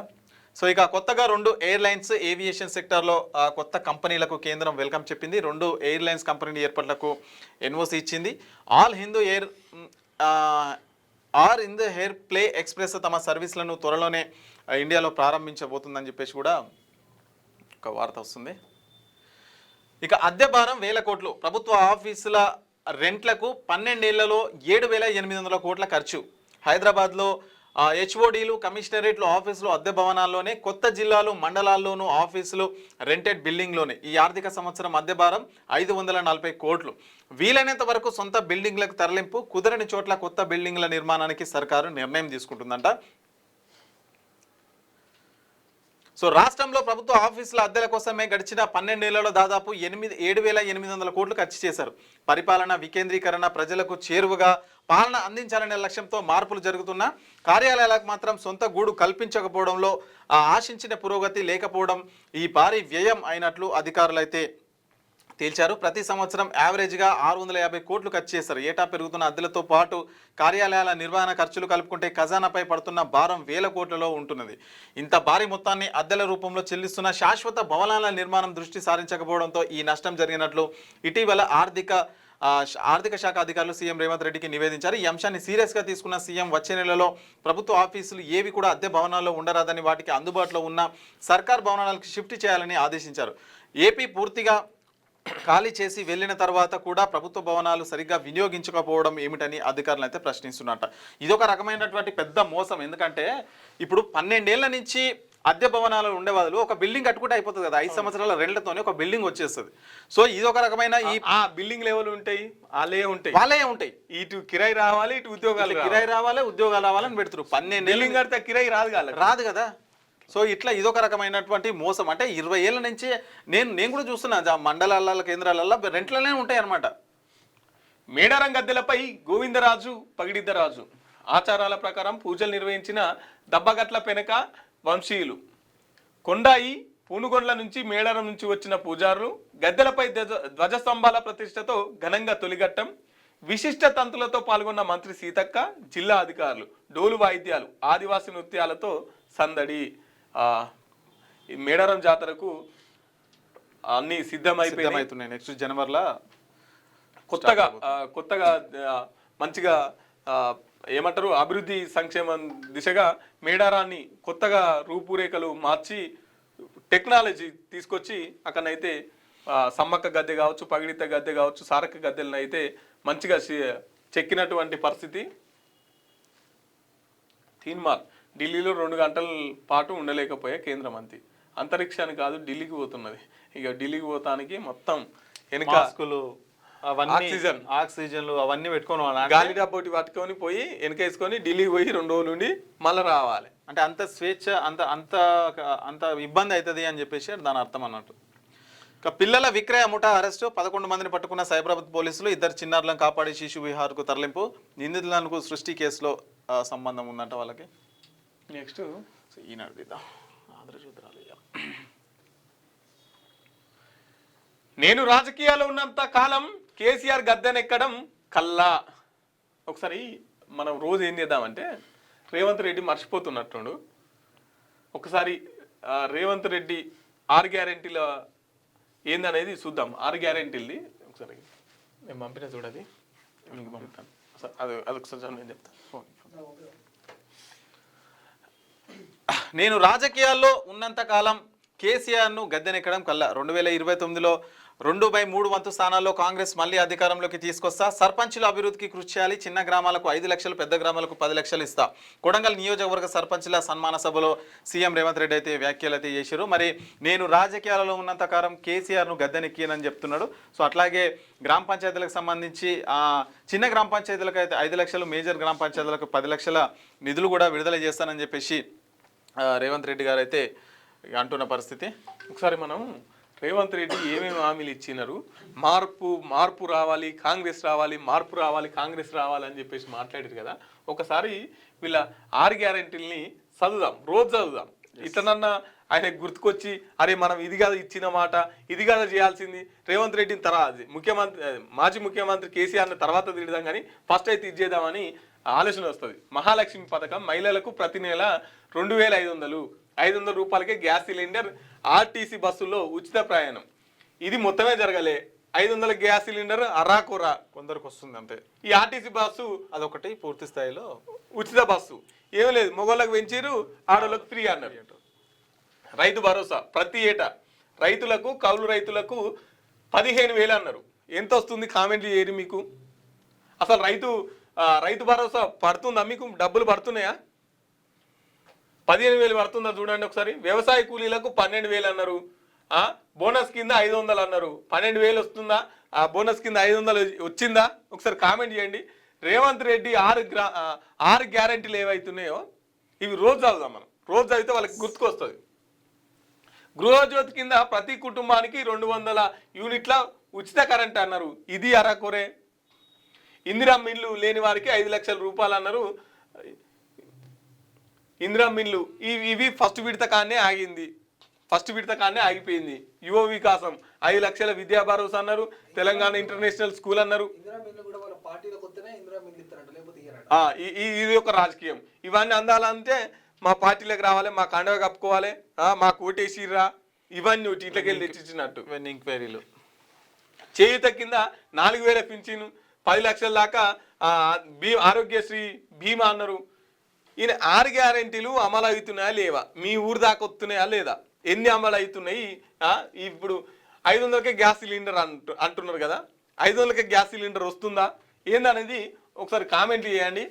సో ఇక కొత్తగా 2 ఎయిర్లైన్స్ ఏవియేషన్ సెక్టార్లో కొత్త కంపెనీలకు కేంద్రం వెల్కమ్ చెప్పింది. 2 ఎయిర్లైన్స్ కంపెనీ ఏర్పాట్లకు ఎన్ఓసి ఇచ్చింది. All Hindu air play express తమ సర్వీసులను త్వరలోనే ఇండియాలో ప్రారంభించబోతుందని చెప్పేసి కూడా ఒక వార్త వస్తుంది. ఇక అద్దె భారం 1000 కోట్లు. ప్రభుత్వ ఆఫీసుల రెంట్లకు 12 ఏళ్లలో 7,800 కోట్ల ఖర్చు. హైదరాబాద్లో హెచ్ఓడీలు, కమిషనరేట్లు, ఆఫీసులు, అద్దె భవనాల్లోనే, కొత్త జిల్లాలు, మండలాల్లోనూ ఆఫీసులు, రెంటెడ్ బిల్డింగ్లోనే. ఈ ఆర్థిక సంవత్సరం అద్దె భారం 540 కోట్లు. వీలైనంత వరకు సొంత బిల్డింగ్లకు తరలింపు, కుదరని చోట్ల కొత్త బిల్డింగ్ల నిర్మాణానికి సర్కారు నిర్ణయం తీసుకుంటుందంట. సో రాష్ట్రంలో ప్రభుత్వ ఆఫీసుల అద్దెల కోసమే గడిచిన 12 ఏళ్లలో దాదాపు 7,800 కోట్లు ఖర్చు చేశారు. పరిపాలన వికేంద్రీకరణ, ప్రజలకు చేరువగా పాలన అందించాలనే లక్ష్యంతో మార్పులు జరుగుతున్నా కార్యాలయాలకు మాత్రం సొంత గూడు కల్పించకపోవడంలో ఆశించిన పురోగతి లేకపోవడం ఈ భారీ వ్యయం అయినట్లు అధికారులు అయితే తేల్చారు. ప్రతి సంవత్సరం యావరేజ్గా 650 కోట్లు ఖర్చు చేశారు. ఏటా పెరుగుతున్న అద్దెలతో పాటు కార్యాలయాల నిర్వహణ ఖర్చులు కలుపుకుంటే ఖజానాపై పడుతున్న భారం 1000 కోట్లలో ఉంటున్నది. ఇంత భారీ మొత్తాన్ని అద్దెల రూపంలో చెల్లిస్తున్న శాశ్వత భవనాల నిర్మాణం దృష్టి సారించకపోవడంతో ఈ నష్టం జరిగినట్లు ఇటీవల ఆర్థిక శాఖ అధికారులు సీఎం రేవంత్ రెడ్డికి నివేదించారు. ఈ అంశాన్ని సీరియస్గా తీసుకున్న సీఎం వచ్చే నెలలో ప్రభుత్వ ఆఫీసులు ఏవి కూడా అద్దె భవనాల్లో ఉండరాదని, వాటికి అందుబాటులో ఉన్న సర్కార్ భవనాలకు షిఫ్ట్ చేయాలని ఆదేశించారు. ఏపీ పూర్తిగా ఖాళీ చేసి వెళ్ళిన తర్వాత కూడా ప్రభుత్వ భవనాలు సరిగ్గా వినియోగించకపోవడం ఏమిటని అధికారులు అయితే ప్రశ్నిస్తున్నట్ట. ఇదొక రకమైనటువంటి పెద్ద మోసం. ఎందుకంటే ఇప్పుడు 12 ఏళ్ల నుంచి అద్దె భవనాలు ఉండే వాళ్ళు ఒక బిల్డింగ్ కట్టుకుంటే అయిపోతుంది కదా, 5 సంవత్సరాల రెంట్లతోనే ఒక బిల్డింగ్ వచ్చేస్తుంది. సో ఇదొక రకమైన ఈ బిల్డింగ్ లెవెల్ ఉంటాయి, వాళ్ళే ఉంటాయి. ఇటు కిరాయి రావాలి, ఇటు ఉద్యోగాలు రావాలని పెడుతున్నారు. 12 బిల్డింగ్ కడితే కిరాయి రాదు కదా. సో ఇట్లా ఇదొక రకమైనటువంటి మోసం. అంటే 20 ఏళ్ల నుంచి నేను కూడా చూస్తున్నా మండలాల కేంద్రాలలో రెంట్లనే ఉంటాయి అన్నమాట. మేడారం గద్దెలపై గోవిందరాజు పగిడిద్దరాజు ఆచారాల ప్రకారం పూజలు నిర్వహించిన దబ్బగట్ల పెనక వంశీయులు కొండాయి పూనుగొండ్ల నుంచి మేడారం నుంచి వచ్చిన పూజారులు గద్దెలపై ధ్వజస్తంభాల ప్రతిష్టతో ఘనంగా తొలిగట్టం. విశిష్ట తంతులతో పాల్గొన్న మంత్రి సీతక్క, జిల్లా అధికారులు, డోలు వాయిద్యాలు, ఆదివాసీ నృత్యాలతో సందడి. ఈ మేడారం జాతరకు అన్ని సిద్ధమైపోతున్నాయి. నెక్స్ట్ జనవరిలో కొత్తగా మంచిగా ఏమంటారు అభివృద్ధి సంక్షేమం దిశగా మేడారాన్ని కొత్తగా రూపురేఖలు మార్చి టెక్నాలజీ తీసుకొచ్చి అక్కడనైతే సమ్మక్క గద్దె కావచ్చు, పగిడిత గద్దె కావచ్చు, సారక్క గద్దెలను అయితే మంచిగా చెక్కినటువంటి పరిస్థితి. తీన్మార్ ఢిల్లీలో 2 గంటల పాటు ఉండలేకపోయే కేంద్ర మంత్రి. అంతరిక్షానికి కాదు ఢిల్లీకి పోతున్నది. ఇక ఢిల్లీకి పోతానికి మొత్తం వెనుక అవన్నీ ఆక్సిజన్ ఆక్సిజన్లు అవన్నీ పెట్టుకొని గాలి డబ్బోటి పట్టుకొని పోయి వెనకేసుకొని ఢిల్లీకి పోయి 2 రోజులు ఉండి మళ్ళీ రావాలి. అంటే అంత స్వేచ్ఛ అంత అంత అంత ఇబ్బంది అవుతుంది అని చెప్పేసి దాని అర్థం అన్నట్టు. ఇక పిల్లల విక్రయ ముఠా అరెస్టు, 11 మందిని పట్టుకున్న సైబరాబాద్ పోలీసులు, 2 చిన్నారులను కాపాడి శిశు విహార్కు తరలింపు. నిందితులకు సృష్టి కేసులో సంబంధం ఉందంట వాళ్ళకి. నెక్స్ట్ ఈనాడు తీద్దాం. ఆంధ్రజ్యోతి నేను రాజకీయాల్లో ఉన్నంత కాలం కేసీఆర్ గద్దెనెక్కడం కల్లా. ఒకసారి మనం రోజు ఏం చేద్దామంటే రేవంత్ రెడ్డి మర్చిపోతున్నట్టుండు. ఒకసారి రేవంత్ రెడ్డి 6 గ్యారెంటీల ఏందనేది చూద్దాం. 6 గ్యారెంటీలది ఒకసారి నేను పంపిన చూడది మీకు పంపుతాను. అదొకసారి నేను చెప్తాను. నేను రాజకీయాల్లో ఉన్నంత కాలం కేసీఆర్ను గద్దెనెక్కడం కల్లా. 2029లో 2/3 వంతు స్థానాల్లో కాంగ్రెస్ మళ్ళీ అధికారంలోకి తీసుకొస్తా. సర్పంచుల అభివృద్ధికి కృషి చేయాలి. చిన్న గ్రామాలకు 5 లక్షలు, పెద్ద గ్రామాలకు 10 లక్షలు ఇస్తా. కొడంగల్ నియోజకవర్గ సర్పంచుల సన్మాన సభలో సీఎం రేవంత్ రెడ్డి అయితే వ్యాఖ్యలు అయితే చేశారు. మరి నేను రాజకీయాలలో ఉన్నంత కాలం కేసీఆర్ను గద్దెనెక్కియనని చెప్తున్నాడు. సో అట్లాగే గ్రామ పంచాయతీలకు సంబంధించి చిన్న గ్రామ పంచాయతీలకు అయితే 5 లక్షలు, మేజర్ గ్రామ పంచాయతీలకు 10 లక్షల నిధులు కూడా విడుదల చేస్తానని చెప్పేసి రేవంత్ రెడ్డి గారు అయితే అంటున్న పరిస్థితి. ఒకసారి మనం రేవంత్ రెడ్డి ఏమేమి హామీలు ఇచ్చినారు, మార్పు రావాలి, కాంగ్రెస్ రావాలి, మార్పు రావాలి, కాంగ్రెస్ రావాలి అని చెప్పేసి మాట్లాడారు కదా. ఒకసారి వీళ్ళ 6 గ్యారెంటీల్ని చదువుదాం, రోజు చదువుదాం. ఇట్లనన్నా ఆయన గుర్తుకొచ్చి అరే మనం ఇది కదా ఇచ్చిన మాట, ఇది కదా చేయాల్సింది. రేవంత్ రెడ్డిని తర్వాత మాజీ ముఖ్యమంత్రి కేసీఆర్ని తర్వాత తిడదాం కానీ ఫస్ట్ అయితే ఇది చేద్దామని ఆలోచన వస్తుంది. మహాలక్ష్మి పథకం మహిళలకు ప్రతి నెల 2,500 రూపాయలకే గ్యాస్ సిలిండర్, ఆర్టీసీ బస్సుల్లో ఉచిత ప్రయాణం. ఇది మొత్తమే జరగలే. 500 గ్యాస్ సిలిండర్ అరాకొరా కొందరికి వస్తుంది అంతే. ఈ ఆర్టీసీ బస్సు అదొకటి పూర్తి స్థాయిలో ఉచిత బస్సు ఏమీ లేదు. మగవాళ్ళకు పెంచారు, ఆడవాళ్ళకు ఫ్రీ అన్నారు. రైతు భరోసా ప్రతి ఏటా రైతులకు, కౌలు రైతులకు 15,000 అన్నారు. ఎంత వస్తుంది కామెంట్లు చేయరు మీకు? అసలు రైతు భరోసా పడుతుందా మీకు? డబ్బులు పడుతున్నాయా? 15,000 పడుతుందా చూడండి ఒకసారి. వ్యవసాయ కూలీలకు 12,000 అన్నారు. బోనస్ కింద 500 అన్నారు. 12,000 వస్తుందా? ఆ బోనస్ కింద 500 వచ్చిందా? ఒకసారి కామెంట్ చేయండి. రేవంత్ రెడ్డి 6 గ్యారెంటీలు ఏవైతున్నాయో ఇవి రోజు చదువుదాం మనం. రోజు చదివితే వాళ్ళకి గుర్తుకొస్తుంది. గృహజ్యోతి కింద ప్రతి కుటుంబానికి 200 యూనిట్ల ఉచిత కరెంట్ అన్నారు. ఇది అరకొరే. ఇందిరా మిల్లు లేని వారికి 5 లక్షల రూపాయలు అన్నారు. ఇందిరా మిల్లు ఇవి ఫస్ట్ విడత కానే ఆగింది. ఫస్ట్ విడత కానే ఆగిపోయింది. యువ వికాసం 5 లక్షల విద్యా భరోసా అన్నారు. తెలంగాణ ఇంటర్నేషనల్ స్కూల్ అన్నారు. ఇది ఒక రాజకీయం. ఇవన్నీ అందాలంటే మా పార్టీలకు రావాలి, మా కండవ కప్పుకోవాలి, మాకు ఓటేసిర్రా, ఇవన్నీ ఇట్లకెళ్ళి తెచ్చిచ్చినట్టు. ఇవన్నీ ఎంక్వైరీలు. చేయుత కింద 4,000 పింఛను, 10 లక్షల దాకా ఆరోగ్యశ్రీ బీమా అన్నారు. ఈయన 6 గ్యారెంటీలు అమలు అవుతున్నాయా లేవా? మీ ఊరు దాకా వస్తున్నాయా లేదా? ఎన్ని అమలు అవుతున్నాయి? ఇప్పుడు 500కే గ్యాస్ సిలిండర్ అంటున్నారు కదా. 500కే గ్యాస్ సిలిండర్ వస్తుందా ఏందనేది ఒకసారి కామెంట్ చేయండి.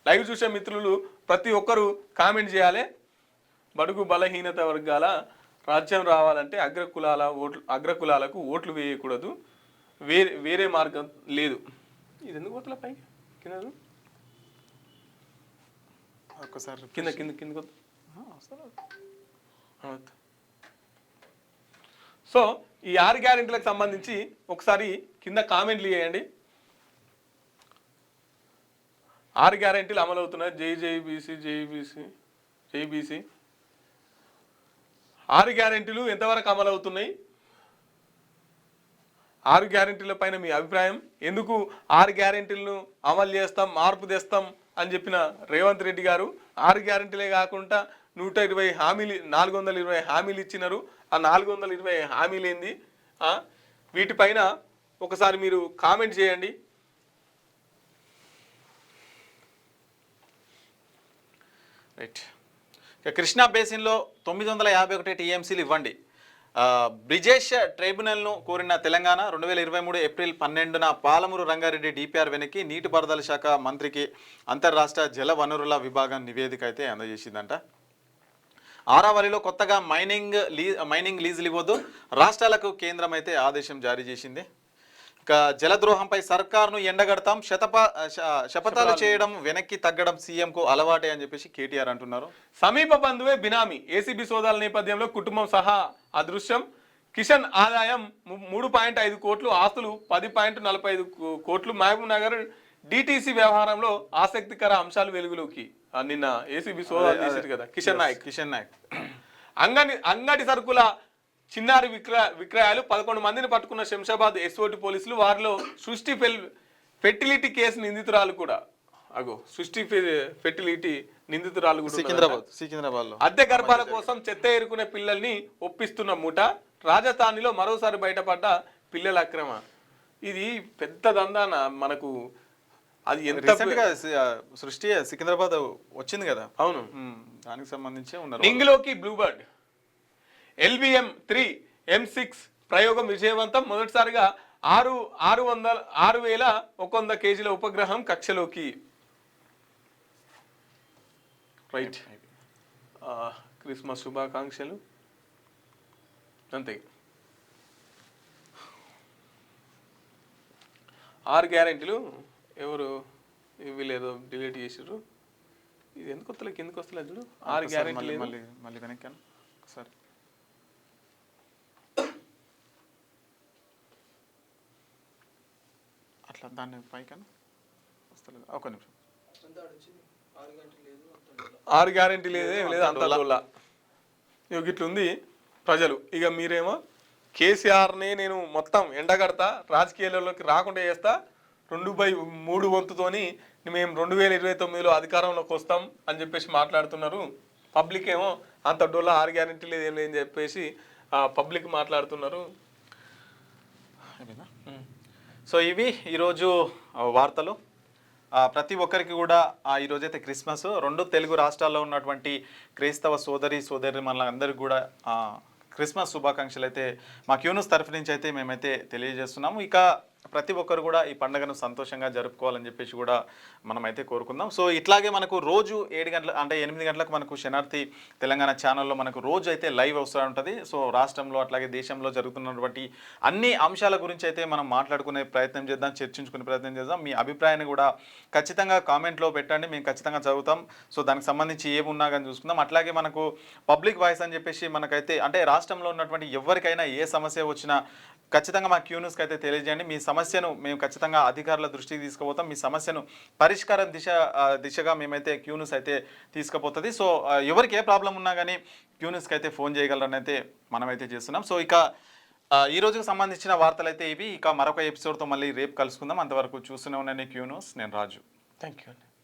లైవ్ చూసే మిత్రులు ప్రతి ఒక్కరూ కామెంట్ చేయాలి. బడుగు బలహీనత వర్గాల రాజ్యం రావాలంటే అగ్రకులాలకు ఓట్లు వేయకూడదు, వేరే మార్గం లేదు. ఇది ఎందుకు పోతల పై కింద ఒక్కసారి కింద సో ఈ 6 గ్యారెంటీలకు సంబంధించి ఒకసారి కింద కామెంట్లు చేయండి. 6 గ్యారెంటీలు అమలు అవుతున్నాయి. జై 6 గ్యారెంటీలు ఎంతవరకు అమలు అవుతున్నాయి? 6 గ్యారెంటీల పైన మీ అభిప్రాయం? ఎందుకు 6 గ్యారెంటీలను అమలు చేస్తాం, మార్పు తెస్తాం అని చెప్పిన రేవంత్ రెడ్డి గారు 6 గ్యారెంటీలే కాకుండా 120 హామీలు, 420 హామీలు ఇచ్చినారు. ఆ 420 హామీలు ఏంది? వీటిపైన ఒకసారి మీరు కామెంట్ చేయండి. రైట్. ఇక కృష్ణా బేసిన్లో 951 టీఎంసీలు ఇవ్వండి. బ్రిజేష్ ట్రైబ్యునల్ను కోరిన తెలంగాణ 2023 ఏప్రిల్ 12న పాలమూరు రంగారెడ్డి డిపిఆర్ వెనక్కి నీటిపారుదల శాఖ మంత్రికి అంతర్రాష్ట్ర జల వనరుల విభాగం నివేదిక అయితే అందజేసిందంట. ఆరావళిలో కొత్తగా మైనింగ్ లీజులు ఇవ్వద్దు, రాష్ట్రాలకు కేంద్రం అయితే ఆదేశం జారీ చేసింది. ఇక జలద్రోహంపై సర్కార్ను ఎండగడతాం, శపథాలు చేయడం వెనక్కి తగ్గడం సీఎంకు అలవాటే అని చెప్పేసి కేటీఆర్ అంటున్నారు. సమీప బంధువే బినామీ, ఏసీబీ సోదాల నేపథ్యంలో కుటుంబం సహా అదృశ్యం. కిషన్ ఆదాయం 3.5 కోట్లు, ఆస్తులు 10.45 కోట్లు. మహబూబ్ నగర్ డిటిసి వ్యవహారంలో ఆసక్తికర అంశాలు వెలుగులోకి. నిన్న ఏసీబీ సోదాలు చేశారు కదా కిషన్ నాయక్. అంగడి సరుకుల చిన్నారి విక్రయాలు 11 మందిని పట్టుకున్న శంషాబాద్ ఎస్ఓటి పోలీసులు. వారిలో సృష్టి ఫెర్టిలిటీ కేసు నిందితురాలు కూడా. సృష్టి ఫెర్టిలిటీ నిందితురాలు కూడా సికింద్రాబాద్ లో అద్దె గర్భాల కోసం చెత్త ఏరుకునే పిల్లల్ని ఒప్పిస్తున్న ముఠ. రాజధానిలో మరోసారి బయటపడ్డ పిల్లల అక్రమ. ఇది పెద్ద దందాన మనకు. అది ఎంత సృష్టి సికింద్రాబాద్ వచ్చింది కదా. అవును, దానికి సంబంధించి ఉన్నారు. నింగిలోకి బ్లూబర్డ్ LVM-3 M6 ప్రయోగం విజయవంతం. మొదటిసారిగా 6,100 కేజీల ఉపగ్రహం కక్షలోకి. రైట్, క్రిస్మస్ శుభాకాంక్షలు. అంతే. 6 గ్యారెంటీలు ఎవరు వీళ్ళేదో డిలీట్ చేసారు. ఇది ఎందుకు వస్తలే, కిందకు వస్తలేదు చూడు. 6 గ్యారెంటీలు మళ్ళీ వెనక్కి ఒకసారి. అట్లా దాన్ని పైకని వస్తలేదు. ఒక నిమిషం. 6 గ్యారెంటీ లేదు అంత ఇట్లుంది ప్రజలు. ఇక మీరేమో కేసీఆర్ని నేను మొత్తం ఎండగడతా, రాజకీయాలలోకి రాకుండా చేస్తా, 2/3 వంతుతోని మేము 2029లో అధికారంలోకి వస్తాం అని చెప్పేసి మాట్లాడుతున్నారు. పబ్లిక్ ఏమో అంత డోలా 6 గ్యారెంటీ లేదు ఏం లేదని చెప్పేసి పబ్లిక్ మాట్లాడుతున్నారు. సో ఇవి ఈరోజు వార్తలు. ప్రతి ఒక్కరికి కూడా ఈరోజైతే క్రిస్మస్. 2 తెలుగు రాష్ట్రాల్లో ఉన్నటువంటి క్రైస్తవ సోదరి మనందరికీ కూడా క్రిస్మస్ శుభాకాంక్షలు అయితే మా క్యూన్యూస్ తరఫు నుంచి అయితే మేమైతే తెలియజేస్తున్నాము. ఇక ప్రతి ఒక్కరు కూడా ఈ పండుగను సంతోషంగా జరుపుకోవాలని చెప్పేసి కూడా మనమైతే కోరుకుందాం. సో ఇట్లాగే మనకు రోజు 7 గంటల అంటే 8 గంటలకు మనకు శనార్థి తెలంగాణ ఛానల్లో మనకు రోజు అయితే లైవ్ వస్తూ ఉంటుంది. సో రాష్ట్రంలో అట్లాగే దేశంలో జరుగుతున్నటువంటి అన్ని అంశాల గురించి అయితే మనం మాట్లాడుకునే ప్రయత్నం చేద్దాం, చర్చించుకునే ప్రయత్నం చేద్దాం. మీ అభిప్రాయాన్ని కూడా ఖచ్చితంగా కామెంట్లో పెట్టండి, మేము ఖచ్చితంగా చదువుతాం. సో దానికి సంబంధించి ఏమున్నా కానీ చూసుకుందాం. అట్లాగే మనకు పబ్లిక్ వాయిస్ అని చెప్పేసి మనకైతే అంటే రాష్ట్రంలో ఉన్నటువంటి ఎవరికైనా ఏ సమస్య వచ్చినా ఖచ్చితంగా మా క్యూన్యూస్కి అయితే తెలియజేయండి. మీ సమస్యను మేము ఖచ్చితంగా అధికారుల దృష్టికి తీసుకుపోతాం. మీ సమస్యను పరిష్కారం దిశగా మేమైతే క్యూన్యూస్ అయితే తీసుకుపోతుంది. సో ఎవరికి ఏ ప్రాబ్లం ఉన్నా కానీ క్యూన్యూస్కి అయితే ఫోన్ చేయగలరని అయితే మనమైతే చేస్తున్నాం. సో ఇక ఈ రోజుకు సంబంధించిన వార్తలు అయితే ఇవి. ఇక మరొక ఎపిసోడ్తో మళ్ళీ రేపు కలుసుకుందాం. అంతవరకు చూస్తూనే ఉన్నాను క్యూన్యూస్. నేను రాజు. Thank you.